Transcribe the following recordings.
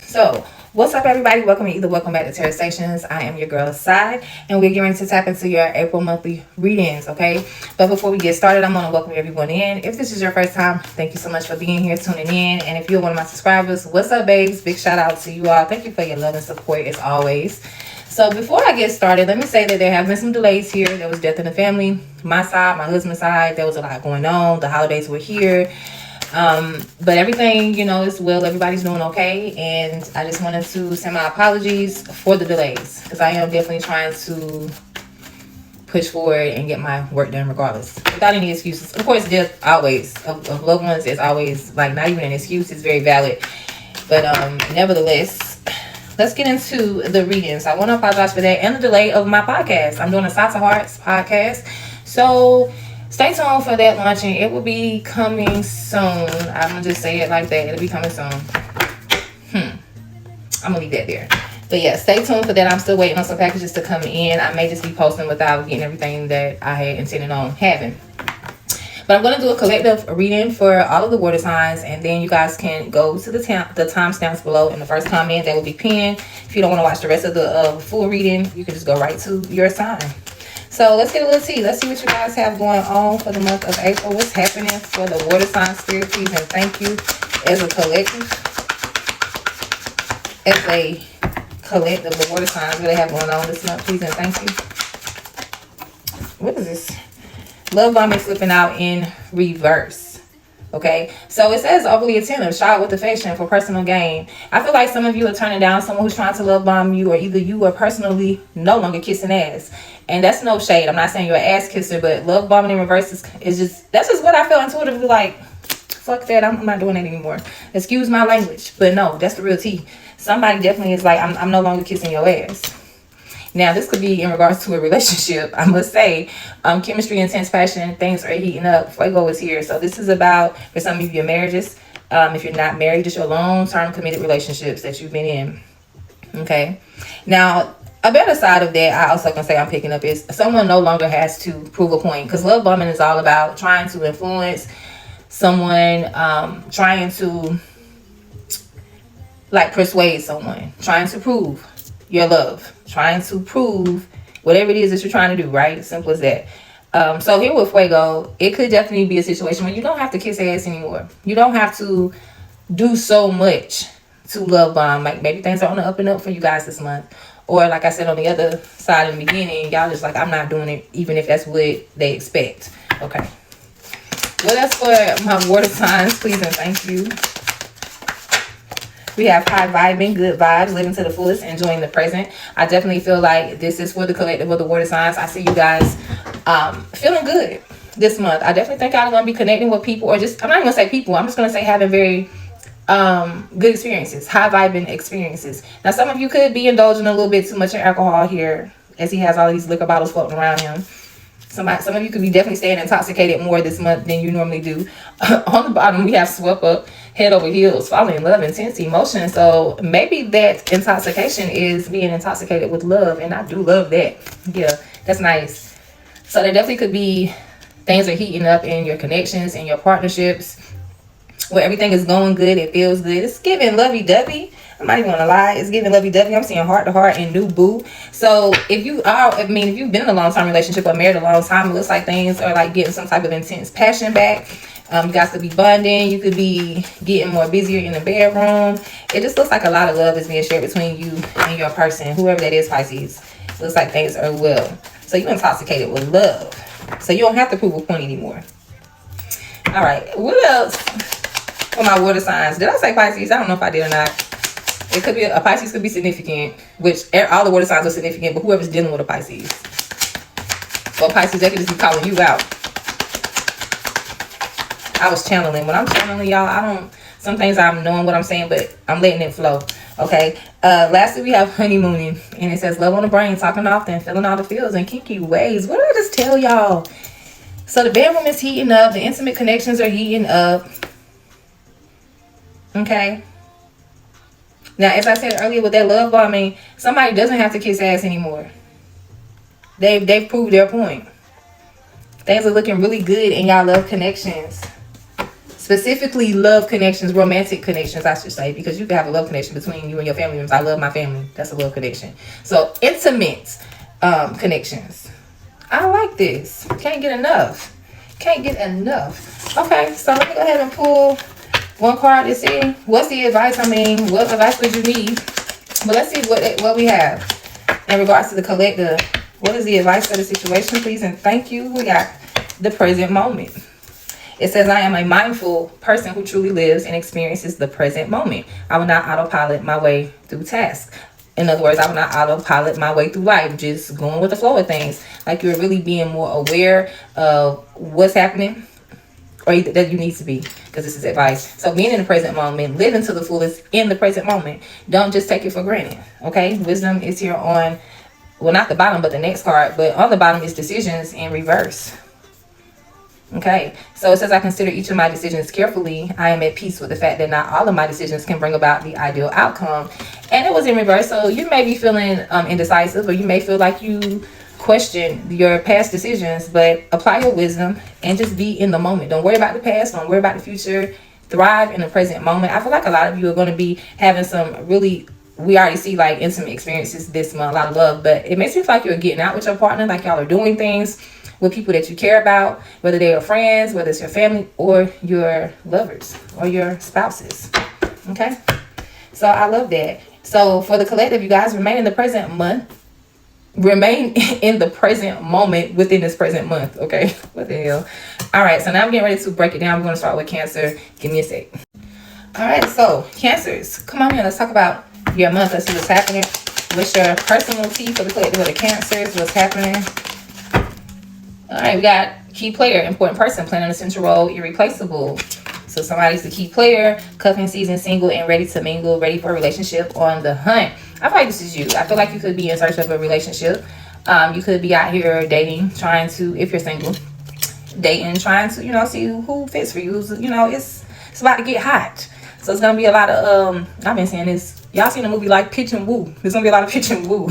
So, what's up, everybody? Welcome back to TarotSaytions. I am your girl, Side, and we're getting ready to tap into your April monthly readings, okay? But before we get started, I'm going to welcome everyone in. If this is your first time, thank you so much for being here, tuning in. And if you're one of my subscribers, what's up, babes? Big shout out to you all. Thank you for your love and support, as always. So before I get started, let me say that there have been some delays here. There was death in the family. My side, my husband's side, there was a lot going on. The holidays were here. But everything, is well. Everybody's doing okay. And I just wanted to send my apologies for the delays, because I am definitely trying to push forward and get my work done regardless, without any excuses. Of course, death always of loved ones is always like not even an excuse. It's very valid. But nevertheless, let's get into the readings. I want to apologize for that and the delay of my podcast. I'm doing a Side to Hearts podcast. So stay tuned for that launching. It will be coming soon. I'm going to just say it like that. It'll be coming soon. I'm going to leave that there. But yeah, stay tuned for that. I'm still waiting on some packages to come in. I may just be posting without getting everything that I had intended on having. But I'm going to do a collective reading for all of the water signs. And then you guys can go to the timestamps below in the first comment. That will be pinned. If you don't want to watch the rest of the full reading, you can just go right to your sign. So let's get a little tea. Let's see what you guys have going on for the month of April. What's happening for the water sign spirit, please, and thank you as a collective. The water signs, what they have going on this month, please, and thank you. What is this? Love bombing flipping out in reverse. Okay, so it says overly attentive, shy with affection for personal gain. I feel like some of you are turning down someone who's trying to love bomb you, or either you are personally no longer kissing ass. And that's no shade. I'm not saying you're an ass kisser, but love bombing in reverse that's just what I feel intuitively like. Fuck that, I'm not doing it anymore. Excuse my language, but no, that's the real tea. Somebody definitely is like, I'm no longer kissing your ass. Now, this could be in regards to a relationship. I must say, chemistry, intense passion, things are heating up. Fuego is here. So this is about, for some of your marriages, if you're not married, just your long-term committed relationships that you've been in. Okay. Now, a better side of that, I also can say I'm picking up, is someone no longer has to prove a point. Because love bombing is all about trying to influence someone, trying to persuade someone, trying to prove your love, trying to prove whatever it is that you're trying to do, right? Simple as that. So here with Fuego, it could definitely be a situation where you don't have to kiss ass anymore. You don't have to do so much to love bomb. Like, maybe things are on the up and up for you guys this month. Or like I said on the other side in the beginning, y'all just like, I'm not doing it, even if that's what they expect. Okay. What else for my water signs, please, and thank you. We have high vibing, good vibes, living to the fullest, enjoying the present. I definitely feel like this is for the collective of the water signs. I see you guys feeling good this month. I definitely think y'all are going to be connecting with people, or just, I'm not even going to say people, I'm just going to say having very good experiences, high vibing experiences. Now, some of you could be indulging a little bit too much in alcohol here, as he has all these liquor bottles floating around him. Some of you could be definitely staying intoxicated more this month than you normally do. On the bottom, we have swept up, head over heels, falling in love, intense emotion. So maybe that intoxication is being intoxicated with love, and I do love that. Yeah, that's nice. So there definitely could be things are heating up in your connections, in your partnerships, where everything is going good. It feels good. It's giving lovey-dovey. I'm not even gonna lie, it's giving lovey-dovey. I'm seeing heart to heart and new boo. So if you've been in a long-term relationship or married a long time, it looks like things are like getting some type of intense passion back. You guys could be bonding. You could be getting more busier in the bedroom. It just looks like a lot of love is being shared between you and your person, whoever that is, Pisces. Looks like things are well. So you're intoxicated with love. So you don't have to prove a point anymore. All right, what else for my water signs? Did I say Pisces? I don't know if I did or not. It could be a Pisces could be significant, which all the water signs are significant, but whoever's dealing with a Pisces. Well, Pisces, they could just be calling you out. I was channeling. When I'm channeling, y'all, some things I'm knowing what I'm saying, but I'm letting it flow. Okay. Lastly, we have honeymooning, and it says love on the brain, talking often, feeling all the feels in kinky ways. What did I just tell y'all? So the bedroom is heating up. The intimate connections are heating up. Okay. Now, as I said earlier with that love bombing, somebody doesn't have to kiss ass anymore. They've proved their point. Things are looking really good in y'all love connections. Specifically love connections, romantic connections, I should say, because you can have a love connection between you and your family members. I love my family. That's a love connection. So intimate connections. I like this. Can't get enough. Can't get enough. Okay, so let me go ahead and pull one card to see what's the advice. I mean, what advice would you need? But let's see what we have in regards to the collective. What is the advice for the situation, please? And thank you. We got the present moment. It says, I am a mindful person who truly lives and experiences the present moment. I will not autopilot my way through tasks. In other words, I will not autopilot my way through life, just going with the flow of things. Like you're really being more aware of what's happening, or that you need to be, because this is advice. So being in the present moment, living to the fullest in the present moment. Don't just take it for granted, okay? Wisdom is here on, well, not the bottom, but the next card. But on the bottom is decisions in reverse. Okay, so it says, I consider each of my decisions carefully. I am at peace with the fact that not all of my decisions can bring about the ideal outcome. And it was in reverse. So you may be feeling indecisive, or you may feel like you question your past decisions, but apply your wisdom and just be in the moment. Don't worry about the past. Don't worry about the future. Thrive in the present moment. I feel like a lot of you are going to be having some really, we already see like intimate experiences this month, a lot of love, but it makes me feel like you're getting out with your partner, like y'all are doing things with people that you care about, whether they are friends, whether it's your family, or your lovers, or your spouses. Okay, so I love that. So for the collective, you guys, remain in the present month. Remain in the present moment within this present month. Okay, what the hell? All right, so now I'm getting ready to break it down. We're going to start with Cancer. Give me a sec. All right, so Cancers, come on in. Let's talk about your month. Let's see what's happening. What's your personality for the collective of the Cancers? What's happening? All right, we got key player, important person, playing an essential role, irreplaceable. So somebody's the key player, cuffing season, single and ready to mingle, ready for a relationship, on the hunt. I feel like this is you. I feel like you could be in search of a relationship. You could be out here dating, trying to, if you're single, dating, trying to, you know, see who fits for you. Who's, you know, it's about to get hot. So it's going to be a lot of, I've been saying this. Y'all seen a movie like Pitch and Woo. There's going to be a lot of pitch and woo.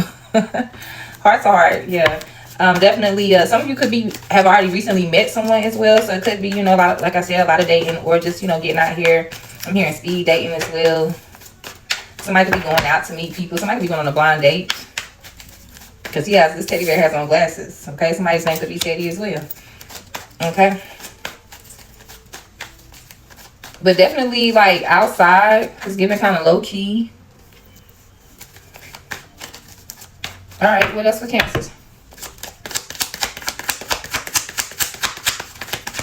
Heart to heart, yeah. Definitely, some of you could have already recently met someone as well. So it could be, you know, like I said, a lot of dating, or just, you know, getting out here. I'm hearing speed dating as well. Somebody could be going out to meet people. Somebody could be going on a blind date. Because this teddy bear has on glasses. Okay, somebody's name could be Teddy as well. Okay. But definitely, like, outside, it's giving kind of low key. All right, what else for Cancers?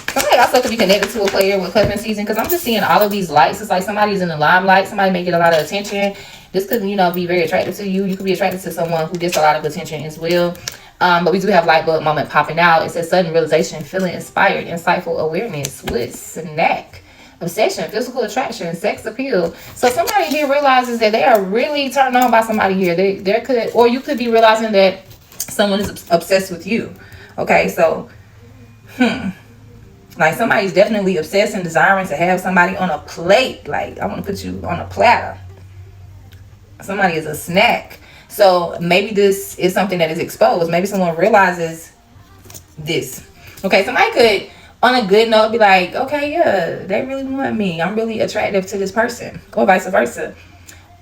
Somebody also could be connected to a player with cuffing season, because I'm just seeing all of these lights. It's like somebody's in the limelight. Somebody may get a lot of attention. This could, you know, be very attractive to you. You could be attracted to someone who gets a lot of attention as well. But we do have light bulb moment popping out. It says sudden realization, feeling inspired, insightful awareness, with snack, obsession, physical attraction, sex appeal. So somebody here realizes that they are really turned on by somebody here. There could, or you could be realizing that someone is obsessed with you. Okay, so like somebody's definitely obsessed and desiring to have somebody on a plate. Like, I want to put you on a platter. Somebody is a snack. So maybe this is something that is exposed. Maybe someone realizes this. Okay, somebody could, on a good note, be like, okay, yeah, they really want me. I'm really attractive to this person. Or vice versa.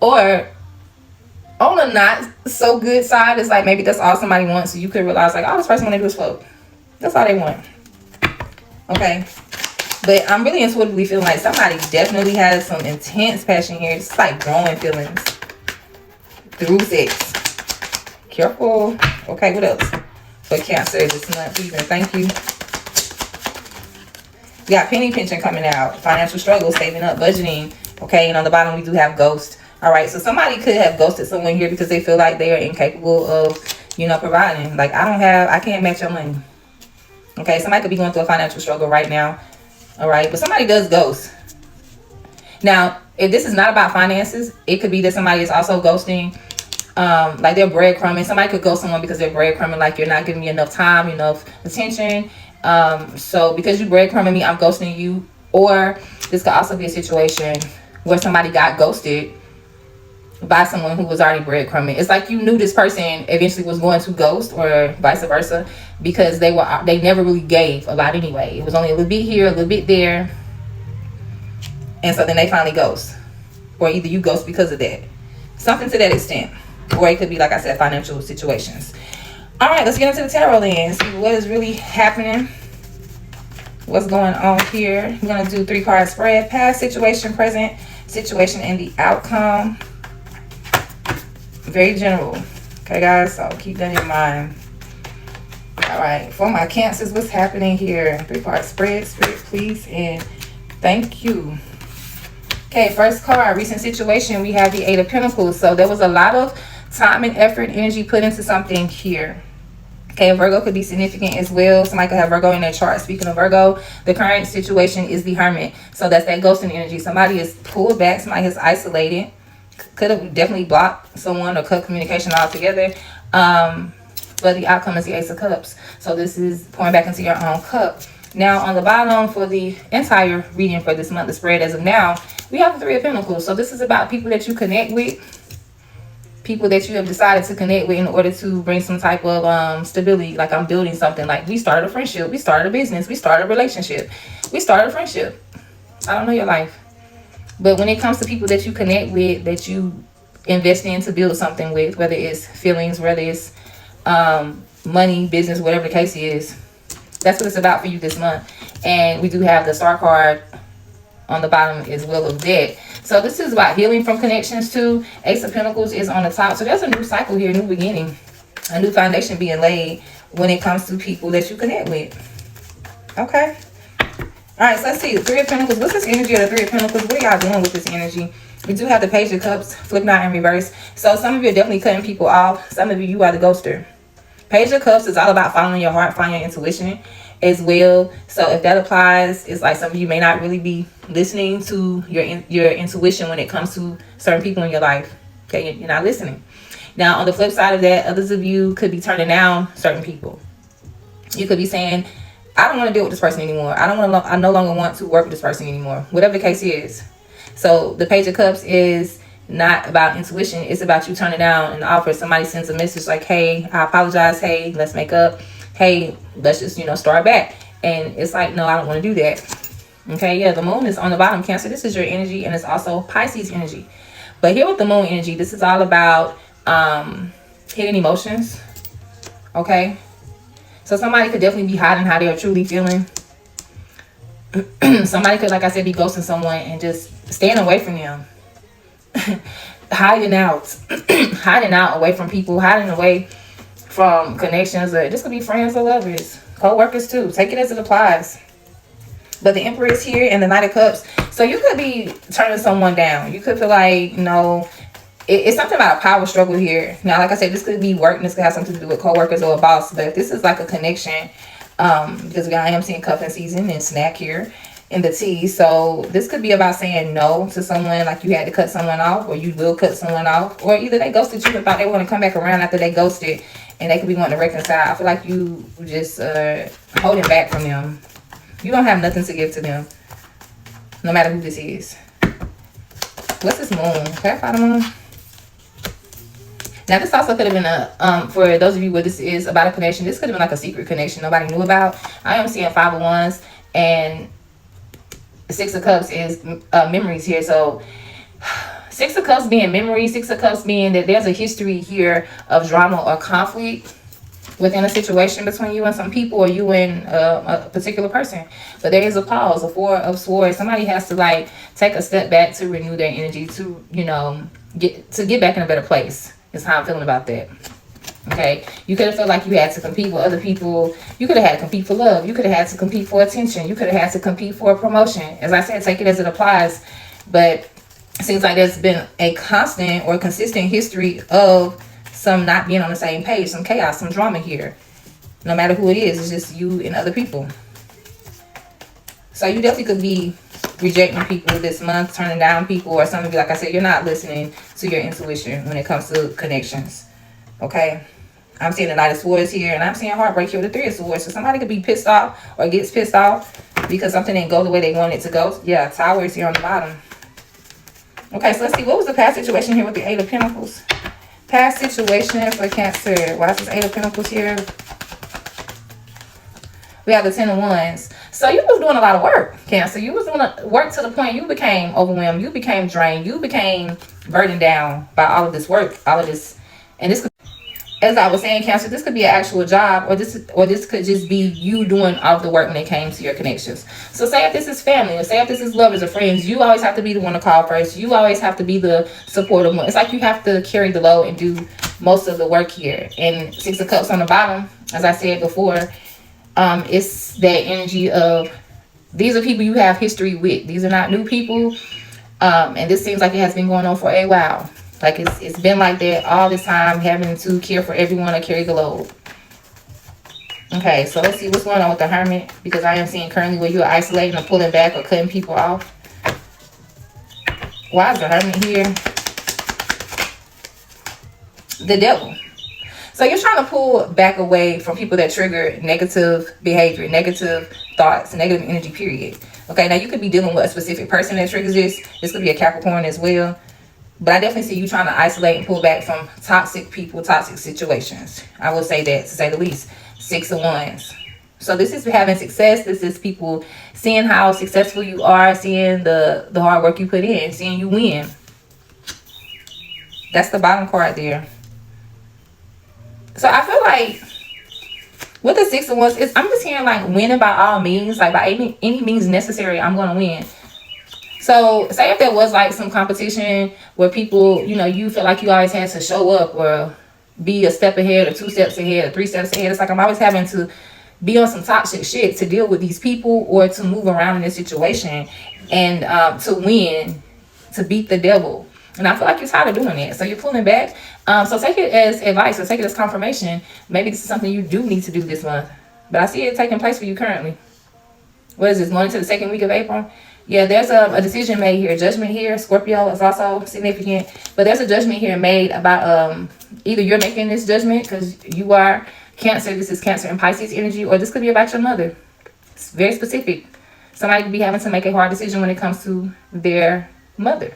Or on a not so good side, it's like maybe that's all somebody wants. So you could realize, like, oh, this person want to do is float. That's all they want. Okay, but I'm really intuitively feeling like somebody definitely has some intense passion here. It's like growing feelings through sex. Careful. Okay, what else for Cancer this month, please, and thank you. We got penny pinching coming out, financial struggle, saving up, budgeting. Okay, and on the bottom we do have ghost. All right, so somebody could have ghosted someone here because they feel like they are incapable of, you know, providing. Like, I can't match your money. Okay, somebody could be going through a financial struggle right now. All right, but somebody does ghost. Now, if this is not about finances, it could be that somebody is also ghosting. Like they're breadcrumbing. Somebody could ghost someone because they're breadcrumbing, like you're not giving me enough time, enough attention. So because you breadcrumbing me, I'm ghosting you. Or this could also be a situation where somebody got ghosted by someone who was already breadcrumbing. It's like you knew this person eventually was going to ghost, or vice versa, because they never really gave a lot anyway. It was only a little bit here, a little bit there. And so then they finally ghost. Or either you ghost because of that. Something to that extent. Or it could be, like I said, financial situations. All right, let's get into the tarot then and see what is really happening. What's going on here. I'm going to do 3-card spread. Past situation, present situation, and the outcome. Very general. Okay, guys? So keep that in mind. All right. For my Cancers, what's happening here? 3-card spread. Spirit, please. And thank you. Okay, first card, recent situation. We have the 8 of Pentacles. So there was a lot of time and effort, energy put into something here. Okay, Virgo could be significant as well. Somebody could have Virgo in their chart. Speaking of Virgo, the current situation is the Hermit. So that's that ghosting energy. Somebody is pulled back. Somebody is isolated. Could have definitely blocked someone or cut communication altogether. But the outcome is the Ace of Cups. So this is pouring back into your own cup. Now, on the bottom for the entire reading for this month, the spread as of now, we have the 3 of Pentacles. So this is about people that you connect with. People that you have decided to connect with in order to bring some type of stability. Like, I'm building something. Like, we started a friendship. We started a business. We started a relationship. We started a friendship. I don't know your life. But when it comes to people that you connect with, that you invest in to build something with, whether it's feelings, whether it's money, business, whatever the case is, that's what it's about for you this month. And we do have the Star card on the bottom as well of that. So this is about healing from connections too. Ace of Pentacles is on the top. So there's a new cycle here, new beginning. A new foundation being laid when it comes to people that you connect with. Okay. All right, so let's see. The 3 of Pentacles. What's this energy of the 3 of Pentacles? What are y'all doing with this energy? We do have the Page of Cups flipped out in reverse. So some of you are definitely cutting people off. Some of you are the ghoster. Page of Cups is all about following your heart, following your intuition as well. So if that applies, it's like some of you may not really be listening to your intuition when it comes to certain people in your life. Okay, you're not listening. Now, on the flip side of that, others of you could be turning down certain people. You could be saying, I don't want to deal with this person anymore. I no longer want to work with this person anymore. Whatever the case is. So the Page of Cups is not about intuition. It's about you turning down an offer. Somebody sends a message like, hey, I apologize. Hey, let's make up. Hey, let's just, start back. And it's like, no, I don't want to do that. Okay, yeah, the moon is on the bottom, Cancer. This is your energy, and it's also Pisces energy. But here with the moon energy, this is all about hidden emotions. Okay? So somebody could definitely be hiding how they're truly feeling. Somebody could, like I said, be ghosting someone and just staying away from them. Hiding out. Hiding out away from people. Hiding away from connections. Or this could be friends or lovers. Co-workers too. Take it as it applies. But the Emperor is here and the Knight of Cups. So you could be turning someone down. You could feel like, it's something about a power struggle here. Now, like I said, this could be work. And this could have something to do with co-workers or a boss. But if this is like a connection, because I am seeing cuffing season and snack here in the tea. So this could be about saying no to someone, like you had to cut someone off, or you will cut someone off, or either they ghosted you and thought they want to come back around after they ghosted, and they could be wanting to reconcile. I feel like you just holding back from them. You don't have nothing to give to them, no matter who this is. What's this moon? Clarify the moon. Now, this also could have been a, for those of you where this is about a connection, this could have been like a secret connection nobody knew about. I am seeing 5 of Wands, and 6 of Cups is memories here. So 6 of Cups being memories, 6 of Cups being that there's a history here of drama or conflict within a situation between you and some people, or you and a particular person. But there is a pause, a 4 of Swords. Somebody has to like take a step back to renew their energy, to get back in a better place. Is how I'm feeling about that. Okay, you could have felt like you had to compete with other people. You could have had to compete for love. You could have had to compete for attention. You could have had to compete for a promotion. As I said, take it as it applies. But it seems like there's been a constant or consistent history of some not being on the same page, some chaos, some drama here. No matter who it is, it's just you and other people. So you definitely could be rejecting people this month, turning down people, or some of you, like I said, you're not listening to your intuition when it comes to connections. Okay? I'm seeing the Knight of Swords here, and I'm seeing heartbreak here with the 3 of Swords. So somebody could be pissed off or gets pissed off because something didn't go the way they wanted it to go. Yeah, Tower is here on the bottom. Okay, so let's see. What was the past situation here with the 8 of Pentacles? Past situation for Cancer. Why is this 8 of Pentacles here? We have the 10 of Wands. So you was doing a lot of work, Cancer. You was doing work to the point you became overwhelmed. You became drained. You became burdened down by all of this work, all of this. And this, as I was saying, Cancer, this could be an actual job, or this could just be you doing all the work when it came to your connections. So say if this is family, or say if this is lovers or friends, you always have to be the one to call first. You always have to be the supportive one. It's like you have to carry the load and do most of the work here. And 6 of Cups on the bottom, as I said before, it's that energy of these are people you have history with. These are not new people. And this seems like it has been going on for a while. Like it's been like that all this time, having to care for everyone or carry the load. Okay, so let's see what's going on with the Hermit, because I am seeing currently where you're isolating or pulling back or cutting people off. Why is the Hermit here? The Devil. So you're trying to pull back away from people that trigger negative behavior, negative thoughts, negative energy, period. Okay, now you could be dealing with a specific person that triggers this. This could be a Capricorn as well. But I definitely see you trying to isolate and pull back from toxic people, toxic situations. I will say that, to say the least. 6 of Wands. So this is having success. This is people seeing how successful you are, seeing the hard work you put in, seeing you win. That's the bottom card there. So I feel like with the 6 of Wands, I'm just hearing like winning by all means, like by any means necessary, I'm going to win. So say if there was like some competition where people, you know, you feel like you always had to show up or be a step ahead or 2 steps ahead or 3 steps ahead. It's like I'm always having to be on some toxic shit to deal with these people or to move around in this situation and to win, to beat the devil. And I feel like you're tired of doing it. So you're pulling back. So take it as advice or take it as confirmation. Maybe this is something you do need to do this month. But I see it taking place for you currently. What is this? Going into the 2nd week of April? Yeah, there's a decision made here. Judgment here. Scorpio is also significant. But there's a judgment here made about either you're making this judgment because you are Cancer. This is Cancer and Pisces energy. Or this could be about your mother. It's very specific. Somebody could be having to make a hard decision when it comes to their mother.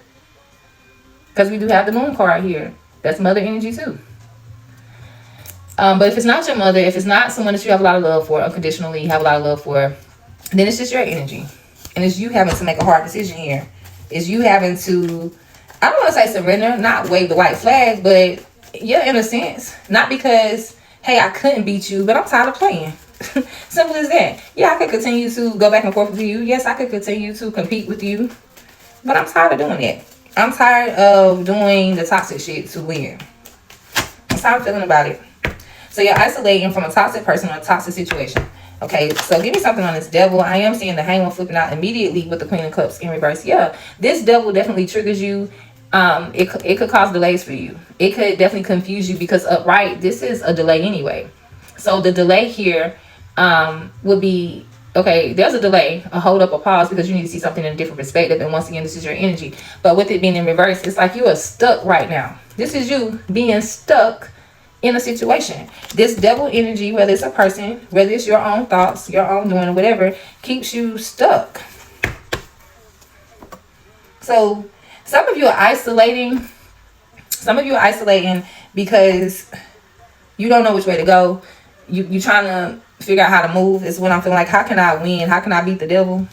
Because we do have the Moon card here. That's mother energy too. But if it's not your mother, if it's not someone that you have a lot of love for, unconditionally have a lot of love for, then it's just your energy. And it's you having to make a hard decision here. It's you having to, I don't want to say surrender, not wave the white flag, but yeah, in a sense. Not because, hey, I couldn't beat you, but I'm tired of playing. Simple as that. Yeah, I could continue to go back and forth with you. Yes, I could continue to compete with you. But I'm tired of doing it. I'm tired of doing the toxic shit to win. That's how I'm feeling about it. So you're isolating from a toxic person or a toxic situation. Okay, so give me something on this Devil. I am seeing the Hangman flipping out immediately with the Queen of Cups in reverse. Yeah, this Devil definitely triggers you. It could cause delays for you. It could definitely confuse you because upright, this is a delay anyway. So the delay here would be, okay, there's a delay, a hold up, a pause, because you need to see something in a different perspective. And once again, this is your energy. But with it being in reverse, it's like you are stuck right now. This is you being stuck in a situation. This Devil energy, whether it's a person, whether it's your own thoughts, your own doing, or whatever, keeps you stuck. So some of you are isolating. Some of you are isolating because you don't know which way to go. You're trying to figure out how to move. Is what I'm feeling like. How can I win? How can I beat the devil?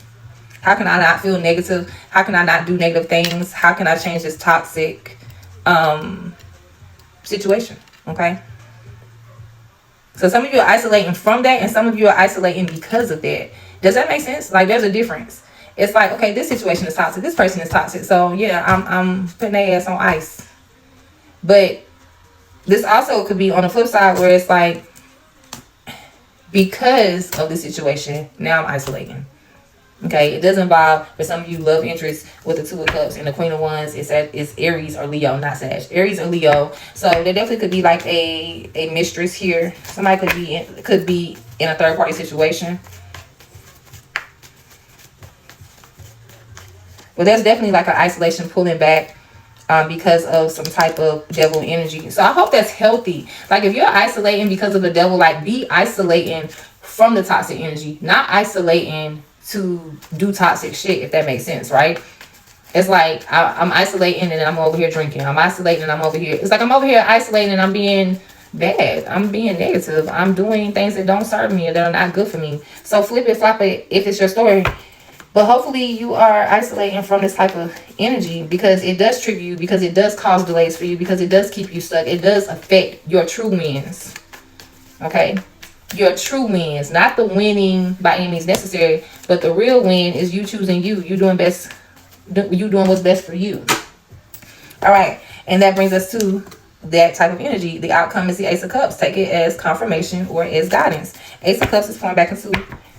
How can I not feel negative? How can I not do negative things? How can I change this toxic situation? Okay. So some of you are isolating from that, and some of you are isolating because of that. Does that make sense? Like there's a difference. It's like, okay, this situation is toxic. This person is toxic. So yeah, I'm putting their ass on ice. But this also could be on the flip side where it's like, because of the situation, now I'm isolating. Okay, it does involve, for some of you, love interest with the 2 of Cups and the Queen of Wands. It's Aries or Leo, not Sag. Aries or Leo. So there definitely could be like a mistress here. Somebody could be in a third party situation. But there's definitely like an isolation, pulling back because of some type of devil energy. So I hope that's healthy. Like if you're isolating because of the devil, like be isolating from the toxic energy, not isolating to do toxic shit, if that makes sense, right? It's like I'm isolating and I'm over here drinking. I'm isolating and I'm over here. It's like I'm over here isolating and I'm being bad. I'm being negative. I'm doing things that don't serve me or that are not good for me. So flip it, flop it if it's your story. But hopefully you are isolating from this type of energy, because it does trigger you, because it does cause delays for you, because it does keep you stuck. It does affect your true wins. Okay? Your true wins. Not the winning by any means necessary, but the real win is you choosing you. You doing best. You doing what's best for you. All right. And that brings us to that type of energy. The outcome is the Ace of Cups. Take it as confirmation or as guidance. Ace of Cups is pouring back into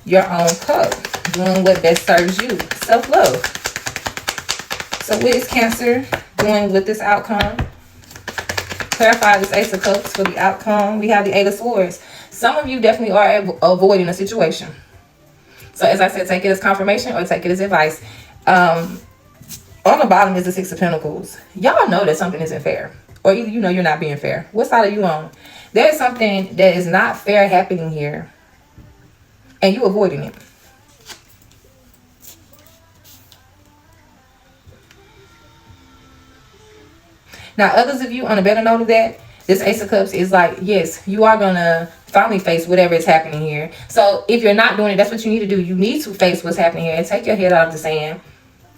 your own cup. Doing what best serves you. Self-love. So what is Cancer doing with this outcome? Clarify this Ace of Cups for the outcome. We have the Eight of Swords. Some of you definitely are avoiding a situation. So as I said, take it as confirmation or take it as advice. On the bottom is the Six of Pentacles. Y'all know that something isn't fair. Or either you know you're not being fair. What side are you on? There is something that is not fair happening here. And you avoiding it. Now, others of you, on a better note of that, this Ace of Cups is like, yes, you are going to finally face whatever is happening here. So if you're not doing it, that's what you need to do. You need to face what's happening here and take your head out of the sand.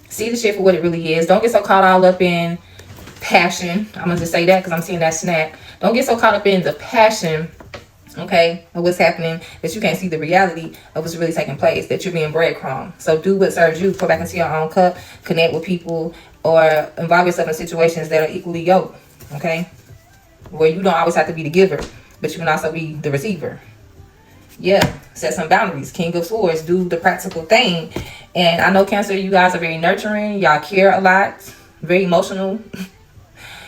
See the shit for what it really is. Don't get so caught all up in passion. I'm going to just say that because I'm seeing that snap. Don't get so caught up in the passion, okay, of what's happening that you can't see the reality of what's really taking place, that you're being breadcrumbed. So do what serves you. Pour back into your own cup. Connect with people or involve yourself in situations that are equally yoked, okay, where you don't always have to be the giver, but you can also be the receiver. Yeah, set some boundaries. King of Swords, do the practical thing. And I know Cancer, you guys are very nurturing. Y'all care a lot. Very emotional.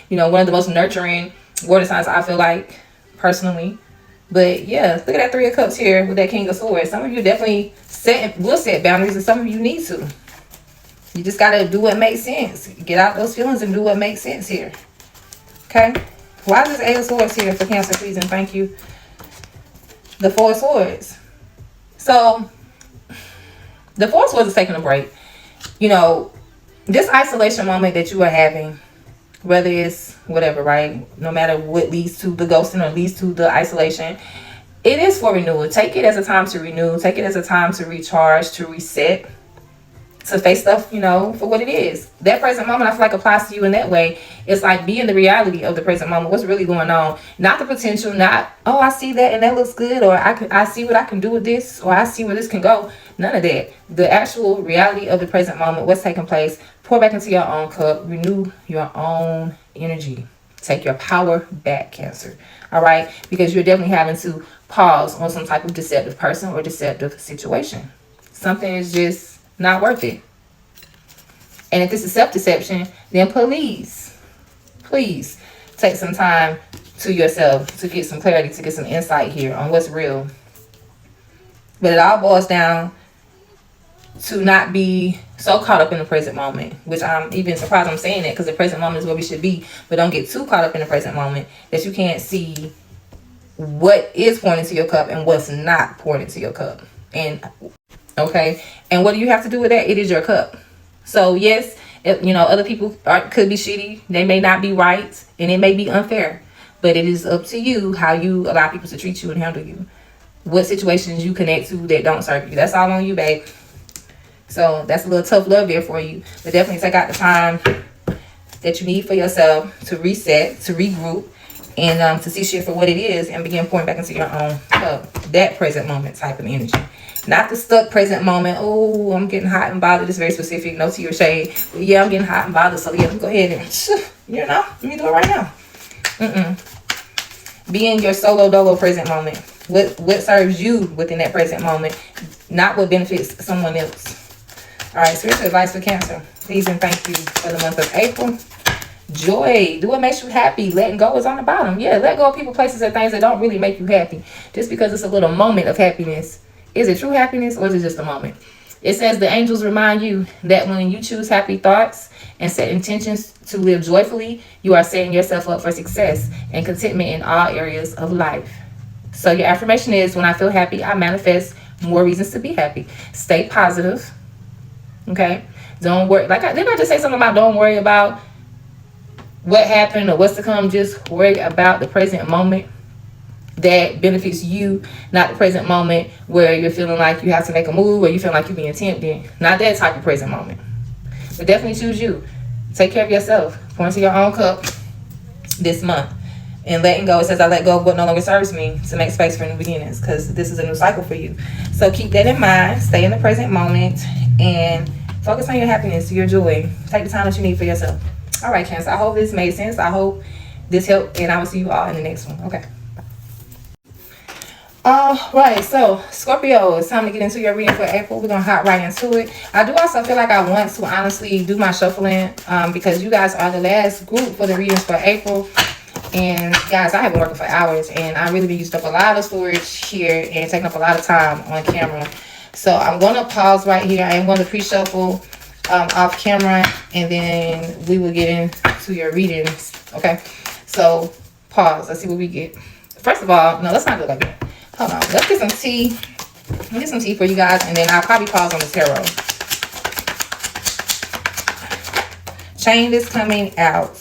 You know, one of the most nurturing water signs, I feel like, personally. But yeah, look at that Three of Cups here with that King of Swords. Some of you definitely will set boundaries, and some of you need to. You just got to do what makes sense. Get out those feelings and do what makes sense here. Okay? Why is this Eight of Swords here for Cancer, please, and thank you? The Four of Swords. So, the Four of Swords is taking a break. You know, this isolation moment that you are having, whether it's whatever, right? No matter what leads to the ghosting or leads to the isolation, it is for renewal. Take it as a time to renew. Take it as a time to recharge, to reset, to face stuff, you know, for what it is. That present moment, I feel like, applies to you in that way. It's like being the reality of the present moment. What's really going on? Not the potential, not, oh, I see that and that looks good, or I see what I can do with this, or I see where this can go. None of that. The actual reality of the present moment, what's taking place. Pour back into your own cup. Renew your own energy. Take your power back, Cancer. All right? Because you're definitely having to pause on some type of deceptive person or deceptive situation. Something is just not worth it. And if this is self-deception, then please take some time to yourself to get some clarity, to get some insight here on what's real. But it all boils down to not be so caught up in the present moment, which I'm even surprised I'm saying that, because the present moment is where we should be. But don't get too caught up in the present moment that you can't see what is pouring into your cup and what's not pouring into your cup. And okay, and what do you have to do with that? It is your cup. So yes, you know, other people could be shitty. They may not be right, and it may be unfair. But it is up to you how you allow people to treat you and handle you. What situations you connect to that don't serve you. That's all on you, babe. So that's a little tough love there for you. But definitely take out the time that you need for yourself to reset, to regroup, and to see shit for what it is and begin pouring back into your own cup. That present moment type of energy. Not the stuck present moment. Oh, I'm getting hot and bothered. It's very specific. No tea or shade. But yeah, I'm getting hot and bothered. So yeah, go ahead and, you know, let me do it right now. Be in your solo dolo present moment. What serves you within that present moment, not what benefits someone else. All right, spiritual advice for Cancer. Please and thank you for the month of April. Joy. Do what makes you happy. Letting go is on the bottom. Yeah, let go of people, places, and things that don't really make you happy. Just because it's a little moment of happiness. Is it true happiness or is it just a moment? It says the angels remind you that when you choose happy thoughts and set intentions to live joyfully, you are setting yourself up for success and contentment in all areas of life. So your affirmation is, when I feel happy, I manifest more reasons to be happy. Stay positive. Okay? Don't worry. Didn't I just say something about don't worry about what happened or what's to come? Just worry about the present moment. that benefits you, not the present moment where you're feeling like you have to make a move or you feel like you're being tempted. Not that type of present moment. But definitely choose you. Take care of yourself. Pour into your own cup this month. And letting go, it says I let go of what no longer serves me to make space for new beginnings, because this is a new cycle for you. So keep that in mind. Stay in the present moment and focus on your happiness, your joy. Take the time that you need for yourself. All right, Cancer, I hope this made sense. I hope this helped, and I will see you all in the next one. Okay. All right, so Scorpio, it's time to get into your reading for April. We're gonna hop right into it. I do also feel like I want to honestly do my shuffling because you guys are the last group for the readings for April. And guys, I have been working for hours, and I really been used up a lot of storage here and taking up a lot of time on camera. So I'm going to pause right here. I am going to pre-shuffle off camera, and then we will get into your readings. Okay, so pause. Let's see what we get. First of all, no, let's not do it like that. Hold on. Let's get some tea. Let me get some tea for you guys, and then I'll probably pause on the tarot. Chain is coming out.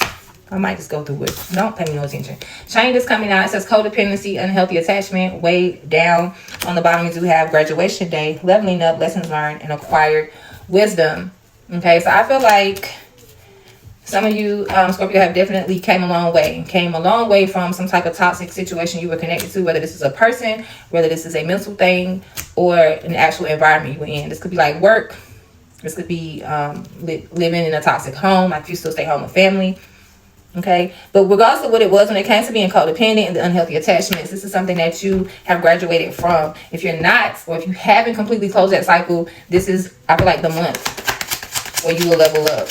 I might just go through it. Don't pay me no attention. Chain is coming out. It says codependency, unhealthy attachment, weighed down. On the bottom, we do have graduation day, leveling up, lessons learned, and acquired wisdom. Okay, so I feel like some of you, Scorpio, have definitely came a long way. Came a long way from some type of toxic situation you were connected to, whether this is a person, whether this is a mental thing, or an actual environment you were in. This could be like work. This could be living in a toxic home, like if you still stay home with family. Okay, but regardless of what it was, when it came to being codependent and the unhealthy attachments, this is something that you have graduated from. If you're not, or if you haven't completely closed that cycle, this is, I feel like, the month where you will level up.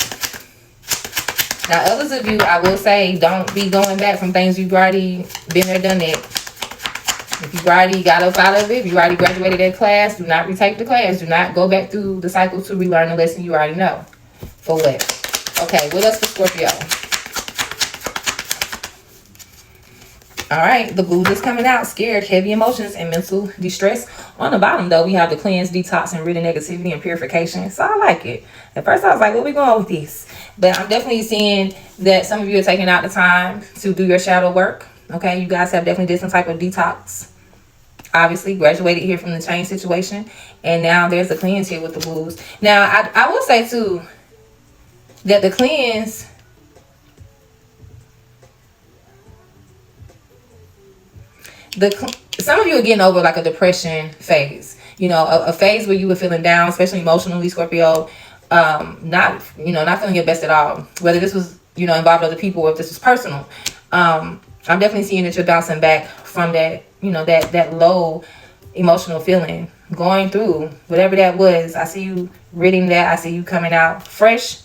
Now, others of you, I will say, don't be going back from things you've already been there, done that. If you've already got up out of it, if you already graduated that class, do not retake the class. Do not go back through the cycle to relearn the lesson you already know. For what? Okay, what else for Scorpio? All right, the blues is coming out. Scared, heavy emotions, and mental distress. On the bottom, though, we have the cleanse, detox, and rid of negativity and purification. So I like it. At first, I was like, where we going with this? But I'm definitely seeing that some of you are taking out the time to do your shadow work. Okay, you guys have definitely did some type of detox. Obviously, graduated here from the change situation. And now there's the cleanse here with the blues. Now, I will say, too, that the cleanse... some of you are getting over like a depression phase, you know, a phase where you were feeling down, especially emotionally, Scorpio, not feeling your best at all, whether this was, involved other people or if this was personal. I'm definitely seeing that you're bouncing back from that, that low emotional feeling, going through whatever that was. I see you ridding that. I see you coming out fresh.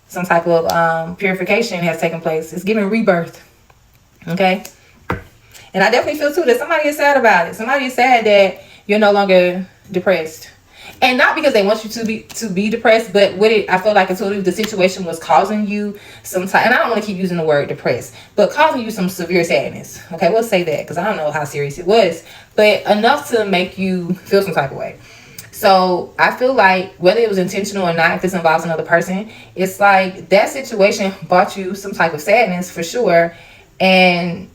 Some type of purification has taken place. It's giving rebirth. Okay. And I definitely feel, too, that somebody is sad about it. Somebody is sad that you're no longer depressed. And not because they want you to be depressed, but with it, I feel like the situation was causing you some type, and I don't want to keep using the word depressed, but causing you some severe sadness. Okay, we'll say that because I don't know how serious it was, but enough to make you feel some type of way. So I feel like whether it was intentional or not, if this involves another person, it's like that situation brought you some type of sadness for sure. And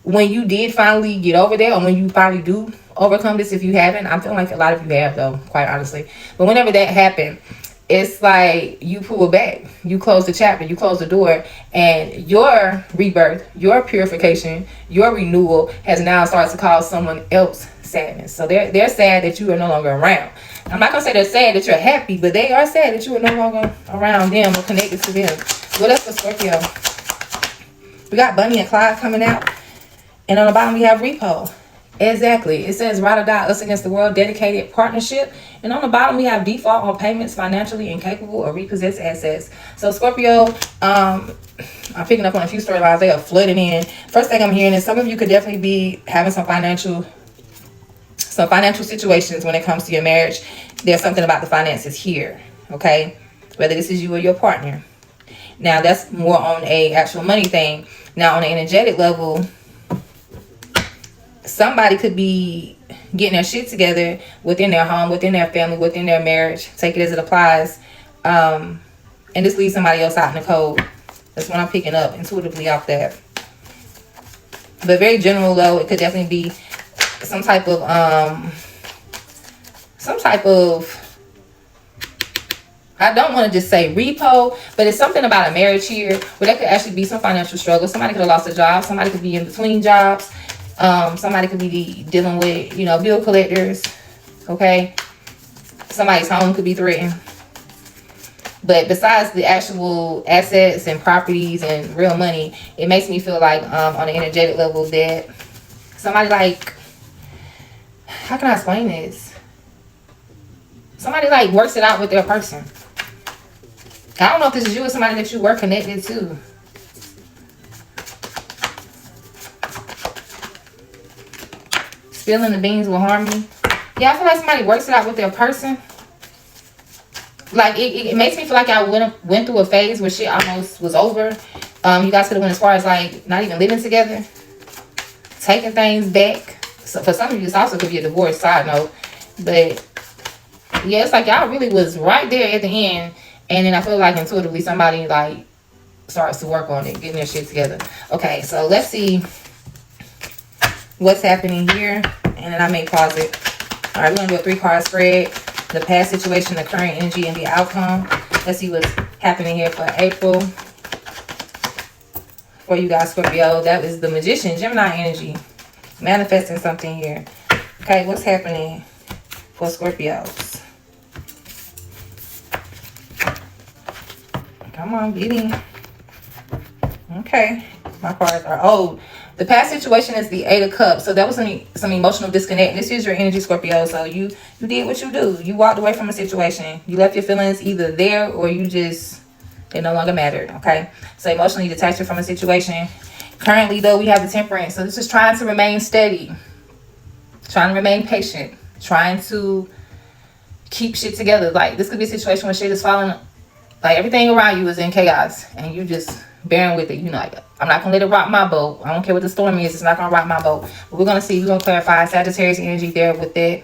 when you did finally get over there, or when you finally do overcome this, if you haven't, I'm feeling like a lot of you have, though, quite honestly. But whenever that happened, it's like you pull back, you close the chapter, you close the door, and your rebirth, your purification, your renewal has now started to cause someone else sadness. So they're sad that you are no longer around. I'm not gonna say they're sad that you're happy, but they are sad that you are no longer around them or connected to them. What else for Scorpio? We got Bunny and Clyde coming out. And on the bottom, we have repo. Exactly. It says ride or die, us against the world, dedicated partnership. And on the bottom, we have default on payments, financially incapable or repossessed assets. So Scorpio, I'm picking up on a few storylines. They are flooding in. First thing I'm hearing is some of you could definitely be having some financial situations when it comes to your marriage. There's something about the finances here. Okay. Whether this is you or your partner. Now, that's more on a actual money thing. Now, on an energetic level, somebody could be getting their shit together within their home, within their family, within their marriage. Take it as it applies. And just leave somebody else out in the cold. That's what I'm picking up intuitively off that. But very general though. It could definitely be some type of I don't want to just say repo, but it's something about a marriage here where there could actually be some financial struggle. Somebody could have lost a job. Somebody could be in between jobs. Somebody could be dealing with, you know, bill collectors. Okay. Somebody's home could be threatened. But besides the actual assets and properties and real money, it makes me feel like on an energetic level that somebody like, how can I explain this? Somebody like works it out with their person. I don't know if this is you or somebody that you were connected to. Spilling the beans will harm you. Yeah, I feel like somebody works it out with their person. Like, it makes me feel like I went through a phase where shit almost was over. You guys could have went as far as, like, not even living together. Taking things back. So for some of you, this also could be a divorce, side note. But, yeah, it's like y'all really was right there at the end. And then I feel like intuitively somebody, like, starts to work on it, getting their shit together. Okay, so let's see what's happening here. And then I may pause it. All right, we're going to do a 3-card spread. The past situation, the current energy, and the outcome. Let's see what's happening here for April. For you guys, Scorpio. That is the Magician, Gemini energy. Manifesting something here. Okay, what's happening for Scorpios? Come on, get in. Okay, my cards are old. The past situation is the 8 of Cups. So that was some emotional disconnect. This is your energy, Scorpio. So you did what you do. You walked away from a situation. You left your feelings either there or you just, they no longer mattered. Okay. So emotionally detached from a situation. Currently, though, we have the Temperance. So this is trying to remain steady. Trying to remain patient. Trying to keep shit together. Like, this could be a situation where shit is falling. Like, everything around you is in chaos. And you just bearing with it. You know, like, I'm not going to let it rock my boat. I don't care what the storm is. It's not going to rock my boat. But we're going to see. We're going to clarify Sagittarius energy there with that.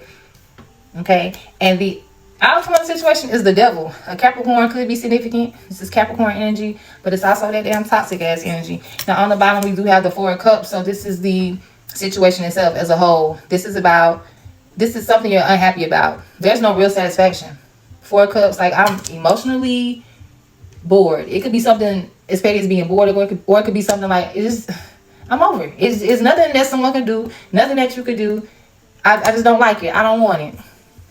Okay. And the outcome of the situation is the Devil. A Capricorn could be significant. This is Capricorn energy. But it's also that damn toxic ass energy. Now, on the bottom, we do have the 4 of Cups. So this is the situation itself as a whole. This is something you're unhappy about. There's no real satisfaction. 4 of Cups. Like, I'm emotionally bored. It could be something as petty as being bored, or it could be something like, I'm over it. It's nothing that someone can do, nothing that you could do. I just don't like it. I don't want it.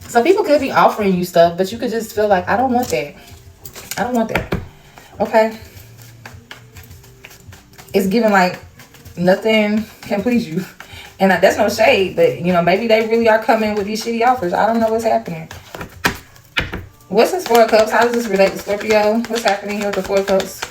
So people could be offering you stuff, but you could just feel like, I don't want that. I don't want that. Okay. It's giving like nothing can please you. And that's no shade, but you know, maybe they really are coming with these shitty offers. I don't know what's happening. What's this 4 of Cups? How does this relate to Scorpio? What's happening here with the 4 of Cups?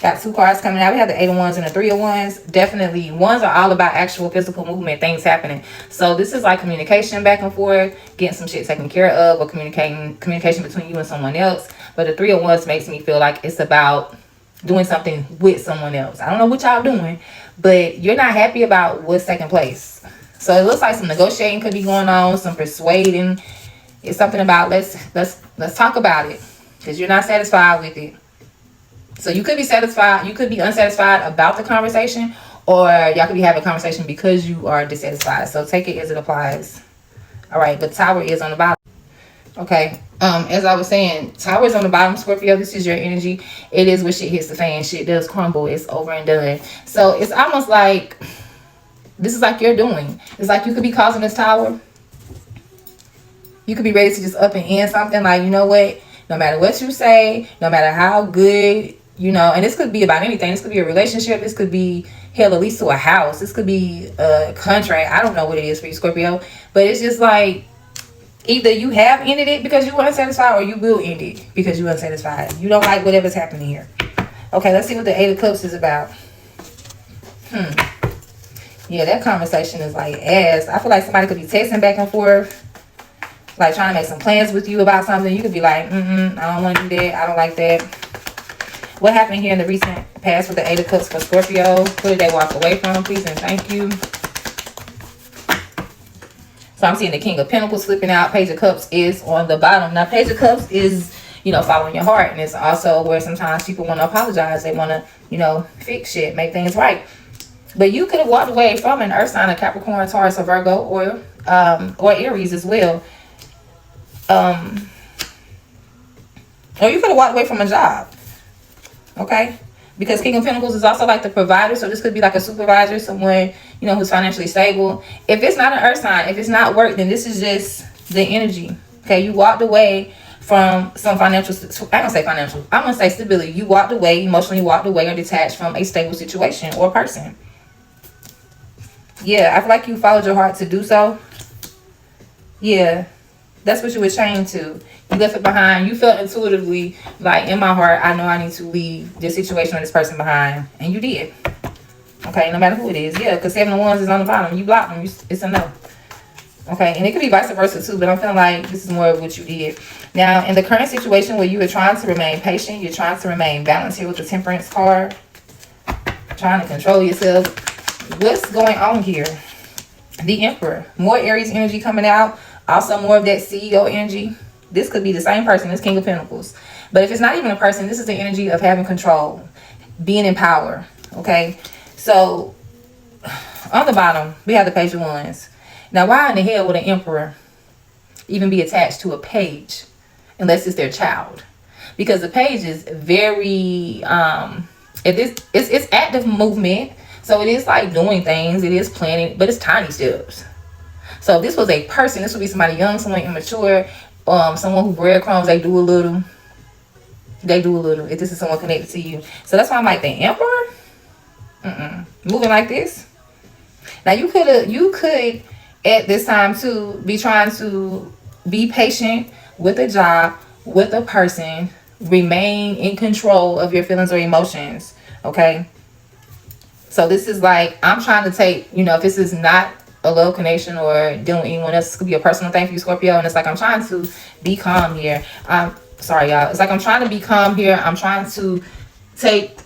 Got 2 cards coming out. We have the 8 of Wands and the 3 of Wands. Definitely, Wands are all about actual physical movement, things happening. So this is like communication back and forth, getting some shit taken care of, or communication between you and someone else. But the 3 of Wands makes me feel like it's about doing something with someone else. I don't know what y'all doing, but you're not happy about what's taking place. So it looks like some negotiating could be going on, some persuading. It's something about let's talk about it, because you're not satisfied with it. So you could be satisfied, you could be unsatisfied about the conversation, or y'all could be having a conversation because you are dissatisfied. So take it as it applies. All right, but Tower is on the bottom. Okay, as I was saying, Tower is on the bottom, Scorpio. This is your energy. It is when shit hits the fan. Shit does crumble. It's over and done. So it's almost like this is like you're doing. It's like you could be causing this Tower. You could be ready to just up and end something like, you know what? No matter what you say, no matter how good, you know, and this could be about anything. This could be a relationship. This could be, hell, at least to a house. This could be a contract. I don't know what it is for you, Scorpio. But it's just like, either you have ended it because you were unsatisfied, or you will end it because you're unsatisfied. You don't like whatever's happening here. Okay, let's see what the 8 of Cups is about. Yeah, that conversation is like ass. I feel like somebody could be texting back and forth, like trying to make some plans with you about something. You could be like, I don't want to do that. I don't like that. What happened here in the recent past with the 8 of Cups for Scorpio? What did they walk away from? Please and thank you. So I'm seeing the King of Pentacles slipping out. Page of Cups is on the bottom. Now, Page of Cups is, you know, following your heart. And it's also where sometimes people want to apologize. They want to, you know, fix shit, make things right. But you could have walked away from an earth sign, a Capricorn, Taurus, or Virgo, or Aries as well. Or you could have walked away from a job. Okay? Because King of Pentacles is also like the provider. So this could be like a supervisor, someone, you know, who's financially stable. If it's not an earth sign, if it's not work, then this is just the energy. Okay? You walked away from some financial, I don't say financial, I'm going to say stability. You walked away, emotionally walked away or detached from a stable situation or person. Yeah, I feel like you followed your heart to do so. Yeah, that's what you were trained to. You left it behind. You felt intuitively, like, in my heart, I know I need to leave this situation or this person behind. And you did. Okay, no matter who it is. Yeah, because 7 of Wands is on the bottom. You blocked them. It's a no. Okay, and it could be vice versa too, but I'm feeling like this is more of what you did. Now, in the current situation where you are trying to remain patient, you're trying to remain balanced here with the Temperance card, trying to control yourself. What's going on here? The Emperor. More Aries energy coming out. Also more of that CEO energy. This could be the same person as King of Pentacles. But if it's not even a person, this is the energy of having control, being in power. Okay, so on the bottom, we have the Page of Wands. Now, why in the hell would an Emperor even be attached to a page unless it's their child? Because the page is very, it's active movement. So it is like doing things. It is planning, but it's tiny steps. So if this was a person, this would be somebody young, someone immature, someone who breadcrumbs, they do a little. If this is someone connected to you. So that's why I'm like, the Emperor? Moving like this? Now you could at this time too be trying to be patient with a job, with a person, remain in control of your feelings or emotions. Okay, so this is like, I'm trying to take, you know, if this is not a love connection or dealing with anyone else, this could be a personal thing for you, Scorpio, and it's like, I'm trying to be calm here. Sorry y'all, it's like I'm trying to be calm here. I'm trying to take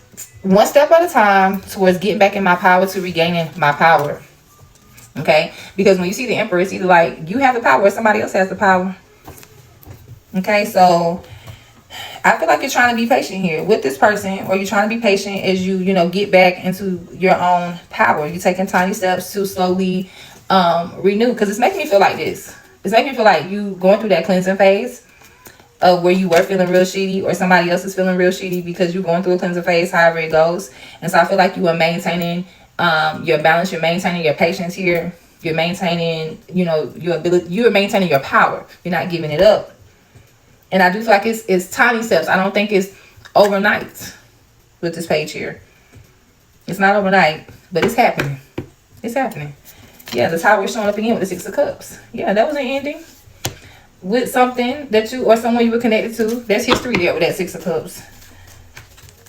one step at a time towards getting back in my power, to regaining my power. Okay, because when you see the Emperor, it's either like you have the power or somebody else has the power. Okay, so I feel like you're trying to be patient here with this person, or you're trying to be patient as you know, get back into your own power. You're taking tiny steps to slowly renew, because it's making me feel like this. It's making me feel like you going through that cleansing phase of where you were feeling real shitty, or somebody else is feeling real shitty because you're going through a cleansing phase, however it goes. And so I feel like you are maintaining your balance, you're maintaining your patience here, you're maintaining, you know, your ability, you're maintaining your power, you're not giving it up. And I do feel like it's tiny steps. I don't think it's overnight with this page here. It's not overnight, but it's happening. It's happening. Yeah, the Tower is showing up again with the 6 of Cups. Yeah, that was an ending with something that you, or someone you were connected to. There's history there with that 6 of Cups.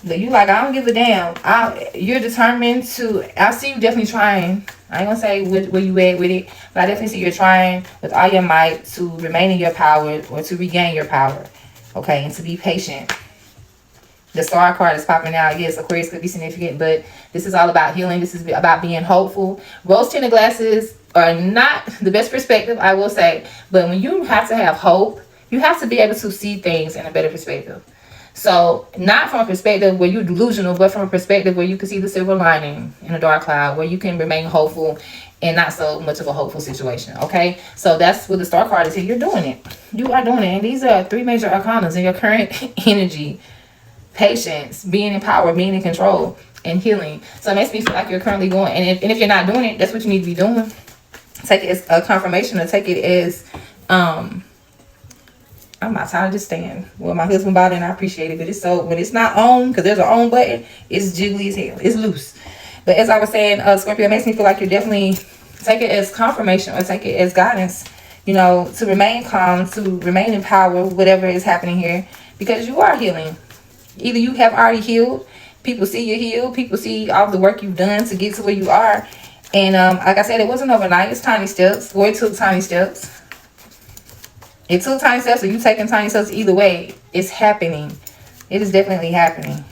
But you like, I don't give a damn. You're determined to, I see you definitely trying. I ain't gonna say where you at with it, but I definitely see you're trying with all your might to remain in your power, or to regain your power. Okay, and to be patient. The Star card is popping out. Yes, Aquarius could be significant, but this is all about healing. This is about being hopeful. Rose-tinted glasses are not the best perspective, I will say, but when you have to have hope, you have to be able to see things in a better perspective. So not from a perspective where you're delusional, but from a perspective where you can see the silver lining in a dark cloud, where you can remain hopeful and not so much of a hopeful situation. Okay, so that's what the Star card is here. You're doing it. You are doing it. And these are 3 major arcanas in your current energy. Patience, being in power, being in control, and healing. So it makes me feel like you're currently going. And if you're not doing it, that's what you need to be doing. Take it as a confirmation, or take it as I'm not tired of just staying. Well, my husband bought it and I appreciate it. But it's so, when it's not on, because there's an on button, it's jiggly as hell. It's loose. But as I was saying, Scorpio, it makes me feel like you're definitely, take it as confirmation, or take it as guidance, you know, to remain calm, to remain in power, whatever is happening here. Because you are healing. Either you have already healed, people see you healed, people see all the work you've done to get to where you are. And like I said, it wasn't overnight. It's tiny steps. Or it took tiny steps. It took tiny steps, or you taking tiny steps. Either way, it's happening. It is definitely happening.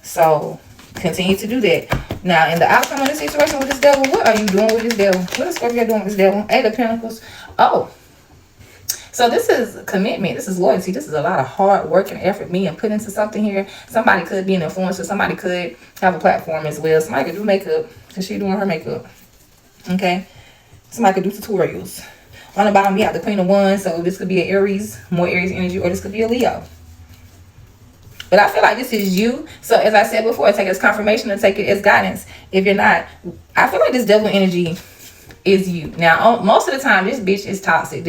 So continue to do that. Now, in the outcome of this situation with this devil, what are you doing with this devil? What is Scorpio doing with this devil? 8 of Pentacles. Oh, So this is commitment. This is loyalty. This is a lot of hard work and effort being put into something here. Somebody could be an influencer. Somebody could have a platform as well. Somebody could do makeup because she's doing her makeup. Okay. Somebody could do tutorials. On the bottom, we have the Queen of Wands. So this could be an Aries, more Aries energy, or this could be a Leo. But I feel like this is you. So as I said before, take it as confirmation and take it as guidance. If you're not, I feel like this devil energy is you. Now, most of the time, this bitch is toxic.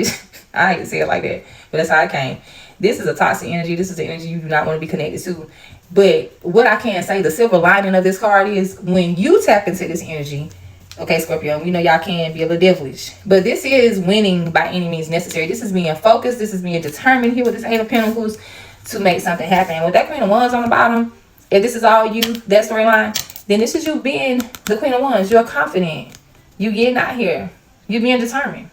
I hate to say it like that, but that's how it came. This is a toxic energy. This is the energy you do not want to be connected to. But what I can say, the silver lining of this card is when you tap into this energy, okay, Scorpio, we know y'all can be a little devilish, but this is winning by any means necessary. This is being focused. This is being determined here with this Eight of Pentacles to make something happen. And with that Queen of Wands on the bottom, if this is all you, that storyline, then this is you being the Queen of Wands. You're confident. You getting out here. You being determined.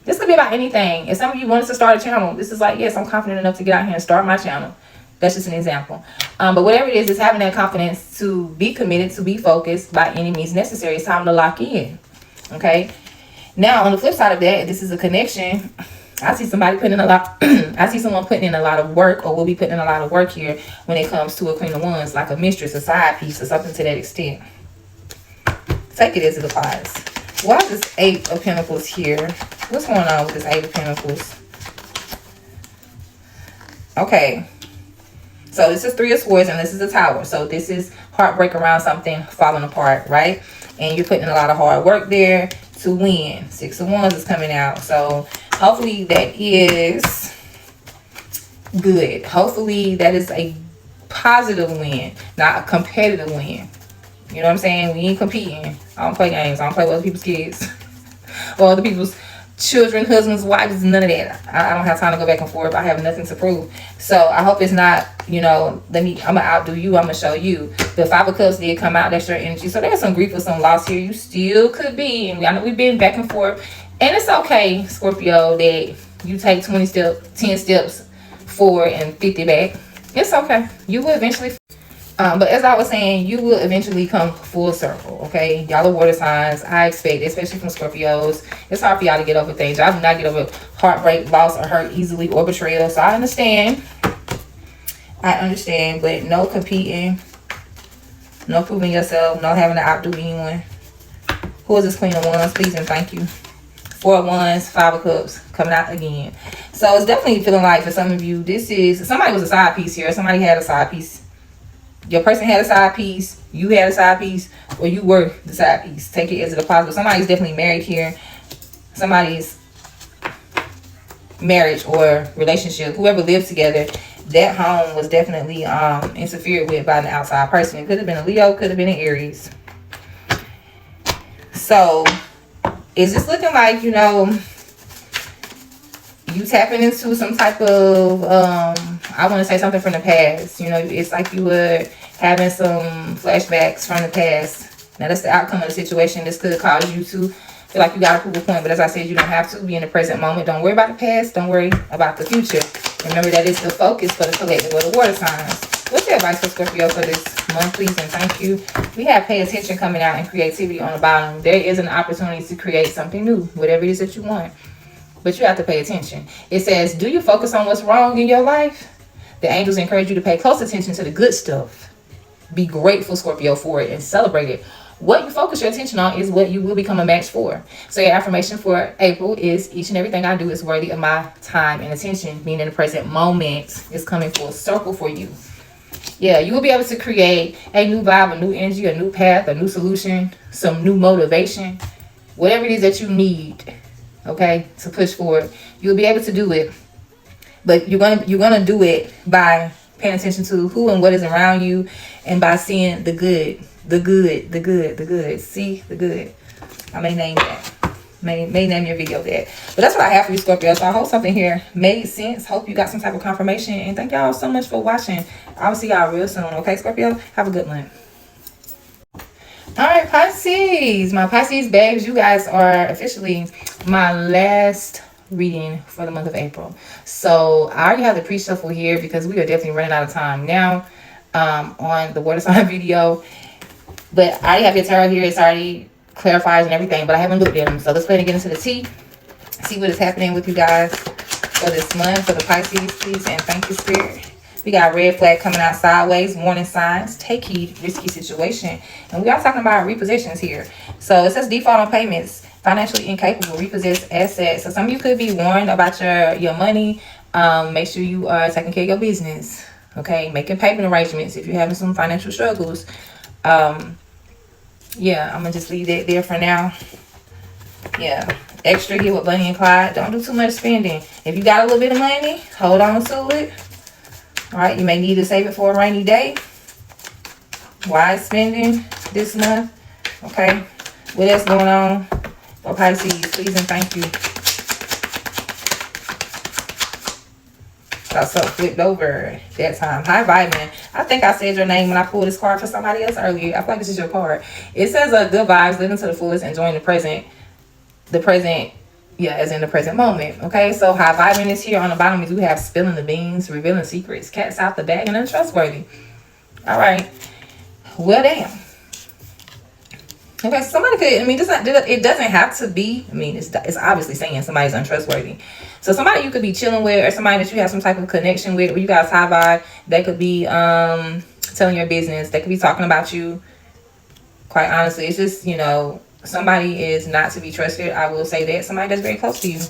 This could be about anything. If some of you wanted to start a channel, this is like, yes, I'm confident enough to get out here and start my channel. That's just an example. But whatever it is having that confidence to be committed, to be focused by any means necessary. It's time to lock in. Okay. Now, on the flip side of that, this is a connection. I see somebody putting in a lot. I see someone putting in a lot of work, or will be putting in a lot of work here when it comes to a Queen of Wands, like a mistress, a side piece, or something to that extent. Take it as it applies. Why is this Eight of Pentacles here? What's going on with this Eight of Pentacles? Okay. So this is Three of Swords and this is a Tower. So this is heartbreak around something falling apart, right? And you're putting in a lot of hard work there to win. Six of Wands is coming out. So hopefully that is good. Hopefully that is a positive win, not a competitive win. You know what I'm saying? We ain't competing. I don't play games. I don't play with other people's kids or other people's children, husbands, wives, none of that. I don't have time to go back and forth. I have nothing to prove. So I hope it's not, you know, I'm gonna outdo you, I'm gonna show you. The Five of Cups did come out. That's your energy. So there's some grief or some loss here. You still could be, and I know we've been back and forth, and it's okay, Scorpio, that you take 10 steps forward and 50 back. It's okay. You will eventually but as I was saying, you will eventually come full circle, okay? Y'all are water signs. I expect, especially from Scorpios, it's hard for y'all to get over things. Y'all do not get over heartbreak, loss, or hurt easily, or betrayal. So I understand. But no competing, no proving yourself, no having to outdo anyone. Who is this Queen of Wands? Please and thank you. Four of Wands, Five of Cups coming out again. So it's definitely feeling like for some of you, this is, somebody was a side piece here. Somebody had a side piece. Your person had a side piece, you had a side piece, or you were the side piece. Take it as a positive. Somebody's definitely married here. Somebody's marriage or relationship, whoever lives together, that home was definitely interfered with by an outside person. It could have been a Leo, could have been an Aries. So is this looking like, you know, you tapping into some type of I want to say something from the past. You know, it's like you were having some flashbacks from the past. Now that's the outcome of the situation. This could cause you to feel like you got to prove a point, but as I said, you don't have to. Be in the present moment. Don't worry about the past. Don't worry about the future. Remember that is the focus for the collective or the water signs. What's your advice for Scorpio for this month, please, and thank you. We have pay attention coming out and creativity on the bottom. There is an opportunity to create something new, whatever it is that you want. But you have to pay attention. It says, do you focus on what's wrong in your life? The angels encourage you to pay close attention to the good stuff. Be grateful, Scorpio, for it and celebrate it. What you focus your attention on is what you will become a match for. So your affirmation for April is, each and everything I do is worthy of my time and attention. Being in the present moment is coming full circle for you. Yeah, you will be able to create a new vibe, a new energy, a new path, a new solution, some new motivation. Whatever it is that you need, okay, to push forward, you'll be able to do it. But you're gonna do it by paying attention to who and what is around you, and by seeing the good, the good, the good, the good. See the good. I may name that. May name your video that. But that's what I have for you, Scorpio. So I hope something here made sense. Hope you got some type of confirmation. And thank y'all so much for watching. I'll see y'all real soon. Okay, Scorpio? Have a good one. All right, Pisces. My Pisces babes, you guys are officially my last reading for the month of April. So I already have the pre-shuffle here because we are definitely running out of time now on the water sign video. But I already have your tarot here. It's already clarifies and everything, but I haven't looked at them. So let's go ahead and get into the tea. See what is happening with you guys. for this month for the Pisces, please and thank you, Spirit. We got red flag coming out sideways, warning signs, take heed, risky situation. And we are talking about repossessions here. So it says default on payments, financially incapable, repossessed assets. So some of you could be warned about your money. Make sure you are taking care of your business. Okay, making payment arrangements if you're having some financial struggles. Yeah, I'm gonna just leave that there for now. Yeah, extra here with Bunny and Clyde. Don't do too much spending. If you got a little bit of money, hold on to it. All right, you may need to save it for a rainy day. Wise spending this month. Okay, what else going on for Pisces? Please and thank you. Got something flipped over that time. Hi, Vitamin. I think I said your name when I pulled this card for somebody else earlier. I feel like this is your card. It says good vibes, living to the fullest, enjoying the present. The present, yeah, as in the present moment. Okay, so high vibing is here. On the bottom, we do have spilling the beans, revealing secrets, cats out the bag, and untrustworthy. All right. Well, damn. Okay, somebody could, I mean, it doesn't have to be, I mean, it's obviously saying somebody's untrustworthy. So somebody you could be chilling with, or somebody that you have some type of connection with, where you guys high vibe, they could be telling your business. They could be talking about you. Quite honestly, it's just, you know, somebody is not to be trusted. I will say that. Somebody that's very close to you.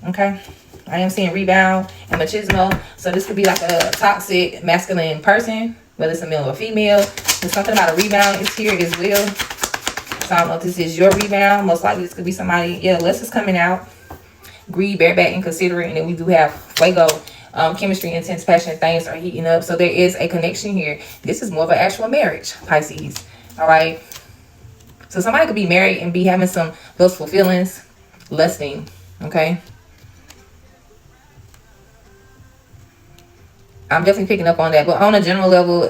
Okay. I am seeing rebound and machismo. So this could be like a toxic masculine person, whether it's a male or female. There's something about a rebound is here as well. So I don't know if this is your rebound. Most likely this could be somebody. Yeah, less is coming out. Greed, bareback, inconsiderate. And then we do have fuego. Chemistry, intense, passion, things are heating up. So there is a connection here. This is more of an actual marriage, Pisces. All right. So somebody could be married and be having some lustful feelings, lusting, okay? I'm definitely picking up on that. But on a general level,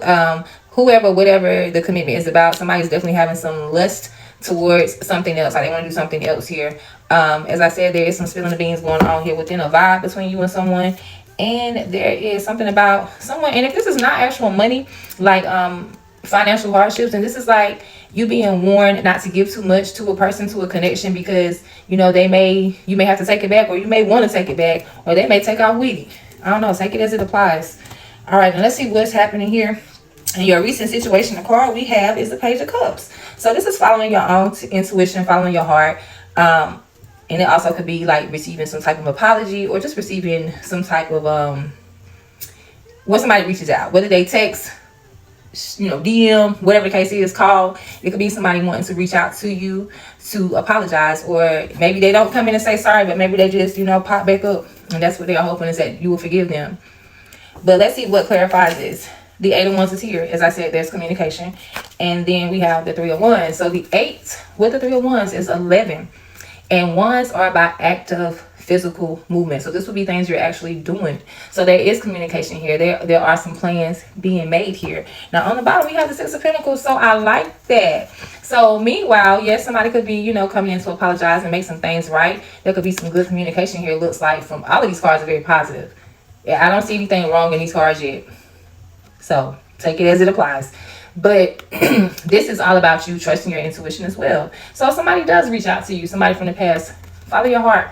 whoever, whatever the commitment is about, somebody's definitely having some lust towards something else. Like they want to do something else here. As I said, there is some spilling the beans going on here within a vibe between you and someone. And there is something about someone. And if this is not actual money, like financial hardships, and this is like you being warned not to give too much to a person, to a connection, because you know you may have to take it back, or you may want to take it back, or they may take off with it. I don't know. Take it as it applies. All right, now let's see what's happening here. In your recent situation, the card we have is the Page of Cups. So this is following your own intuition, following your heart. And it also could be like receiving some type of apology, or just receiving some type of when somebody reaches out, whether they text, you know, DM, whatever the case is, call. It could be somebody wanting to reach out to you to apologize, or maybe they don't come in and say sorry, but maybe they just, you know, pop back up, and that's what they're hoping, is that you will forgive them. But let's see what clarifies this. The 8 of Wands is here. As I said, there's communication, and then we have the 3 of Wands. So the 8 with the 3 of Wands is 11, and wands are about active physical movement. So this would be things you're actually doing. So there is communication here. There are some plans being made here. Now on the bottom we have the 6 of Pentacles. So I like that. So meanwhile, yes, somebody could be, you know, coming in to apologize and make some things right. There could be some good communication here. It looks like from all of these cards are very positive. Yeah, I don't see anything wrong in these cards yet. So take it as it applies. But this is all about you trusting your intuition as well. So if somebody does reach out to you, somebody from the past, follow your heart.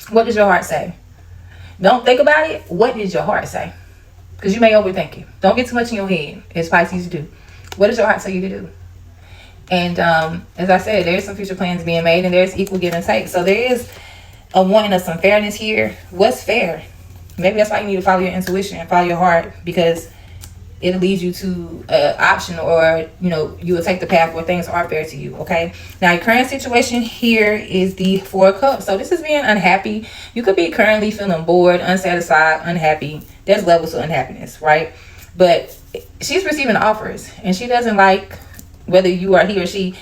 What does your heart say? Don't think about it. What did your heart say? Because you may overthink it. Don't get too much in your head, as Pisces do. What does your heart say you to do? And as I said, there's some future plans being made, and there's equal give and take. So there is a wanting of some fairness here. What's fair? Maybe that's why you need to follow your intuition and follow your heart, because it leads you to an option, or you know, you will take the path where things are fair to you. Okay, now your current situation here is the 4 of Cups. So this is being unhappy. You could be currently feeling bored, unsatisfied, unhappy. There's levels of unhappiness, right? But she's receiving offers, and she doesn't like, whether you are he or she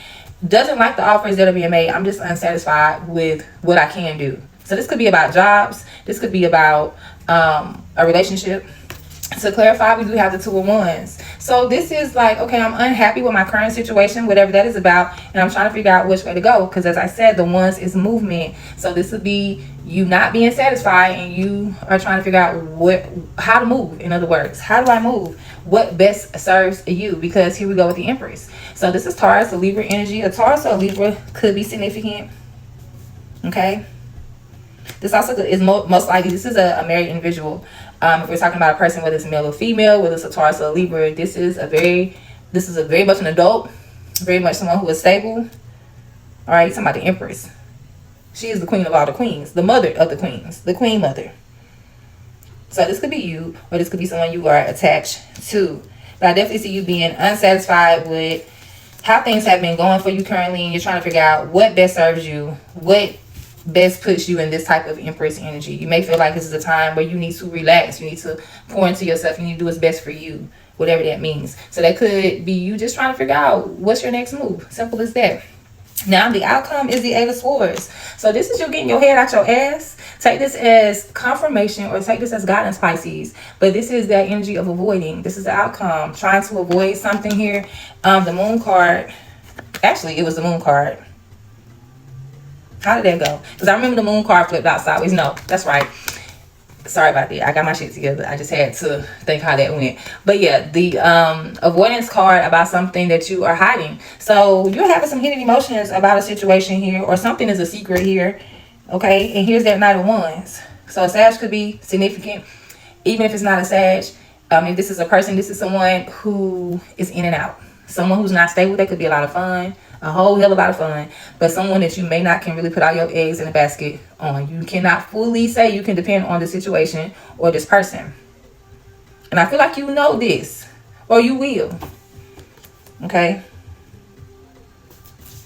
doesn't like the offers that are being made. I'm just unsatisfied with what I can do. So this could be about jobs. This could be about a relationship. To clarify, we do have the 2 of Wands. So this is like, okay, I'm unhappy with my current situation, whatever that is about, and I'm trying to figure out which way to go, because as I said, the Wands is movement. So this would be you not being satisfied, and you are trying to figure out how to move. In other words, how do I move? What best serves you? Because here we go with the Empress. So this is Taurus, a Libra energy. A Taurus or a Libra could be significant. Okay. This also is most likely, this is a married individual. If we're talking about a person, whether it's male or female, whether it's a Taurus or a Libra, this is a very much an adult, very much someone who is stable. All right, you're talking about the Empress. She is the queen of all the queens, the mother of the queens, the queen mother. So this could be you, or this could be someone you are attached to. But I definitely see you being unsatisfied with how things have been going for you currently, and you're trying to figure out what best serves you, what best puts you in this type of Empress energy. You may feel like this is a time where you need to relax, you need to pour into yourself, you need to do what's best for you, whatever that means. So that could be you just trying to figure out what's your next move. Simple as that. Now the outcome is the Eight of Swords. So this is you getting your head out your ass. Take this as confirmation, or take this as guidance, Pisces. But this is that energy of avoiding. This is the outcome. Trying to avoid something here. The Moon card. Actually, it was the Moon card. How did that go? Because I remember the Moon card flipped out sideways. No, that's right. Sorry about that. I got my shit together. I just had to think how that went. But yeah, the avoidance card about something that you are hiding. So you're having some hidden emotions about a situation here, or something is a secret here. Okay, and here's that Knight of Wands. So a Sag could be significant, even if it's not a Sag. If this is a person, this is someone who is in and out. Someone who's not stable. That could be a lot of fun, a whole hell of a lot of fun, but someone that you can really put all your eggs in a basket on. You cannot fully say you can depend on the situation or this person. And I feel like you know this, or you will. Okay.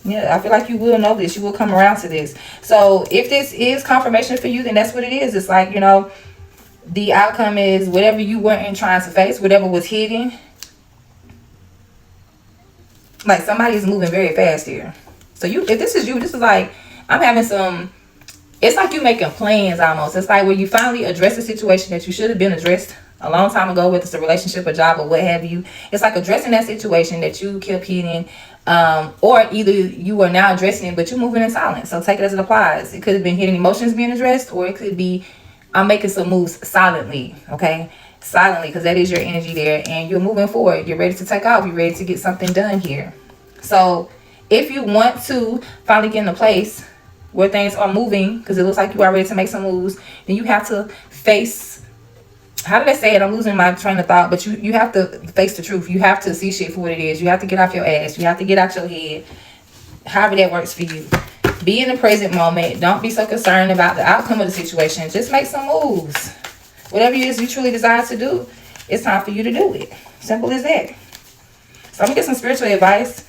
Yeah, I feel like you will know this. You will come around to this. So if this is confirmation for you, then that's what it is. It's like, you know, the outcome is whatever you weren't trying to face, whatever was hidden. Like somebody's moving very fast here. So if this is you, this is like, I'm having some, it's like you making plans almost. It's like where you finally address a situation that you should have been addressed a long time ago, whether it's a relationship, a job, or what have you. It's like addressing that situation that you kept hiding. Or either you are now addressing it, but you're moving in silence. So take it as it applies. It could have been hidden emotions being addressed, or it could be I'm making some moves silently. Okay, silently, because that is your energy there, and you're moving forward. You're ready to take off. You're ready to get something done here. So if you want to finally get in a place where things are moving, because it looks like you are ready to make some moves, then you have to face, how did I say it? I'm losing my train of thought, but you have to face the truth. You have to see shit for what it is. You have to get off your ass. You have to get out your head. However that works for you. Be in the present moment. Don't be so concerned about the outcome of the situation. Just make some moves. Whatever it is you truly desire to do, it's time for you to do it. Simple as that. So I'm going to get some spiritual advice,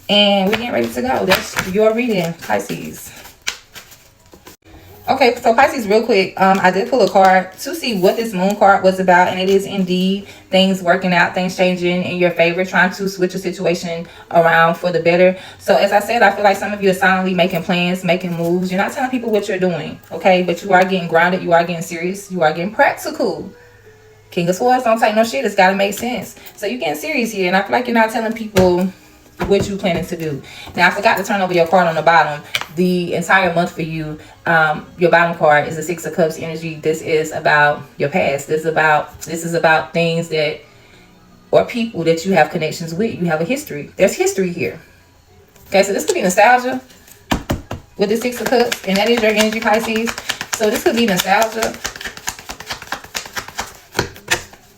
and we're getting ready to go. That's your reading, Pisces. Okay, so Pisces, real quick, I did pull a card to see what this Moon card was about, and it is indeed things working out, things changing in your favor, trying to switch a situation around for the better. So as I said, I feel like some of you are silently making plans, making moves. You're not telling people what you're doing, okay? But you are getting grounded, you are getting serious, you are getting practical. King of Swords don't take no shit. It's got to make sense. So you're getting serious here, and I feel like you're not telling people what you planning to do. Now, I forgot to turn over your card on the bottom. The entire month for you, your bottom card is the Six of Cups energy. This is about your past. This is about things that, or people that you have connections with. You have a history. There's history here. Okay, so this could be nostalgia with the Six of Cups, and that is your energy, Pisces. So this could be nostalgia,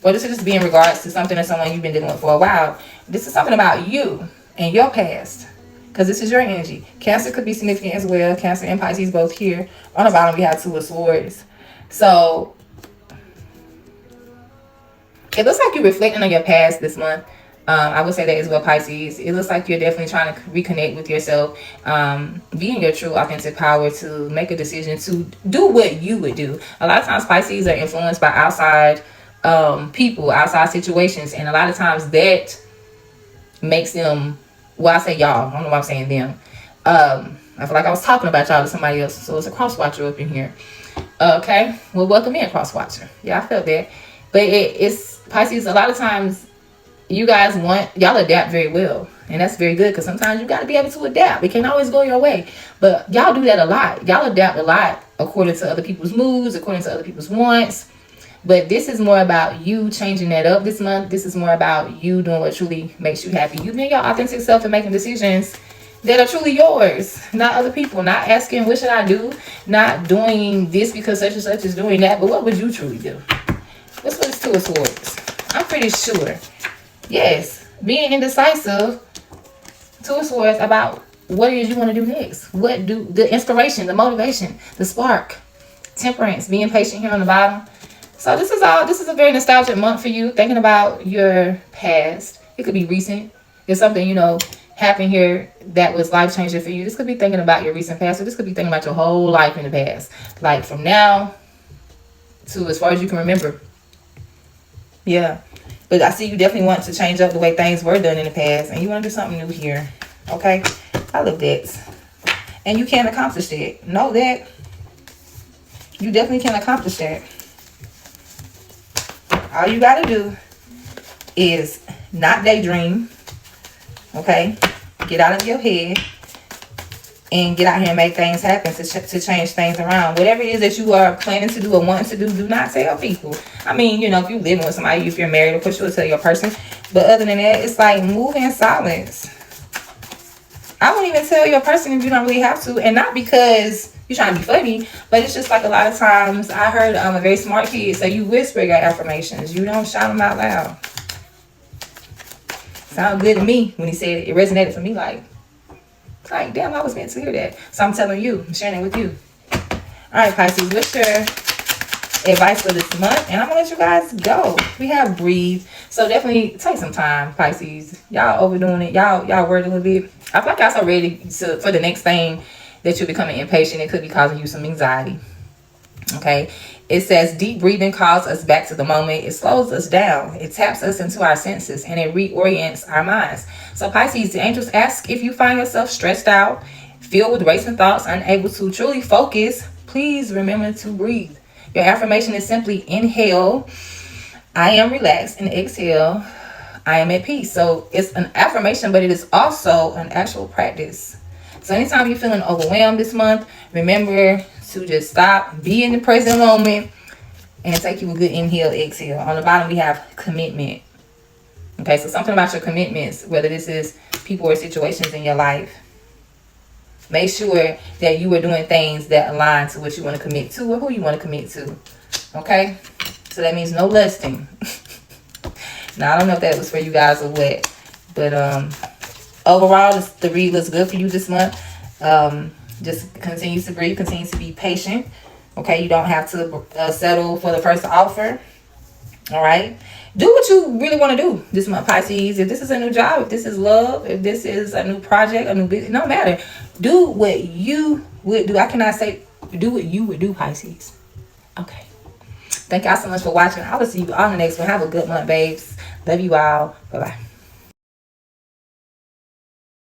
or this could just be in regards to something or someone you've been dealing with for a while. This is something about you and your past, because this is your energy. Cancer could be significant as well. Cancer and Pisces both here. On the bottom, we have Two of Swords. So it looks like you're reflecting on your past this month. I would say that as well, Pisces. It looks like you're definitely trying to reconnect with yourself, be in your true authentic power to make a decision to do what you would do. A lot of times Pisces are influenced by outside people, outside situations, and a lot of times that makes them, well, I say y'all, I don't know why I'm saying them. I feel like I was talking about y'all to somebody else, so it's a cross watcher up in here. Okay, well, welcome in, cross watcher. Yeah, I felt that. But it's Pisces, a lot of times you guys y'all adapt very well, and that's very good, because sometimes you got to be able to adapt. It can't always go your way, but y'all do that a lot. Y'all adapt a lot according to other people's moods, according to other people's wants. But this is more about you changing that up this month. This is more about you doing what truly makes you happy. You being your authentic self and making decisions that are truly yours, not other people. Not asking, what should I do? Not doing this because such and such is doing that. But what would you truly do? What's with this Two of Swords? I'm pretty sure. Yes. Being indecisive. Two of Swords about what it is you want to do next. What do the inspiration, the motivation, the spark. Temperance. Being patient here on the bottom. So this is a very nostalgic month for you. Thinking about your past. It could be recent. It's something, you know, happened here that was life changing for you. This could be thinking about your recent past, or this could be thinking about your whole life in the past, like from now to as far as you can remember. Yeah, but I see you definitely want to change up the way things were done in the past, and you want to do something new here. Okay, I love that, and you can accomplish that. Know that you definitely can accomplish that. All you got to do is not daydream. Okay, get out of your head and get out here and make things happen to change things around. Whatever it is that you are planning to do or wanting to do, do not tell people. I mean, you know, if you're living with somebody, if you're married, of course you'll tell your person. But other than that, it's like move in silence. I won't even tell your person if you don't really have to. And not because you're trying to be funny, but it's just like a lot of times I heard a very smart kid say you whisper your affirmations. You don't shout them out loud. Sound good to me when he said it. It resonated for me like damn, I was meant to hear that. So I'm telling you, I'm sharing it with you. All right, Pisces, what's your advice for this month? And I'm gonna let you guys go. We have breathe. So definitely take some time, Pisces. Y'all overdoing it. Y'all worried a little bit. I feel like y'all so ready for the next thing that you're becoming impatient. It could be causing you some anxiety. Okay, it says deep breathing calls us back to the moment. It slows us down. It taps us into our senses, and it reorients our minds. So Pisces, the angels ask if you find yourself stressed out, filled with racing thoughts, unable to truly focus, please remember to breathe. Your affirmation is simply inhale, I am relaxed, and exhale, I am at peace. So it's an affirmation, but it is also an actual practice. So anytime you're feeling overwhelmed this month, remember to just stop, be in the present moment, and take you a good inhale, exhale. On the bottom, we have commitment. Okay, so something about your commitments, whether this is people or situations in your life. Make sure that you are doing things that align to what you want to commit to or who you want to commit to. Okay, so that means no lusting. Now, I don't know if that was for you guys or what, but overall, the read looks good for you this month. Just continue to breathe, continue to be patient. Okay, you don't have to settle for the first offer. All right, do what you really want to do this month, Pisces. If this is a new job, if this is love, if this is a new project, a new business, no matter. Do what you would do. I cannot say do what you would do, Pisces. Okay. Thank y'all so much for watching. I will see you on the next one. Have a good month, babes. Love you all. Bye-bye.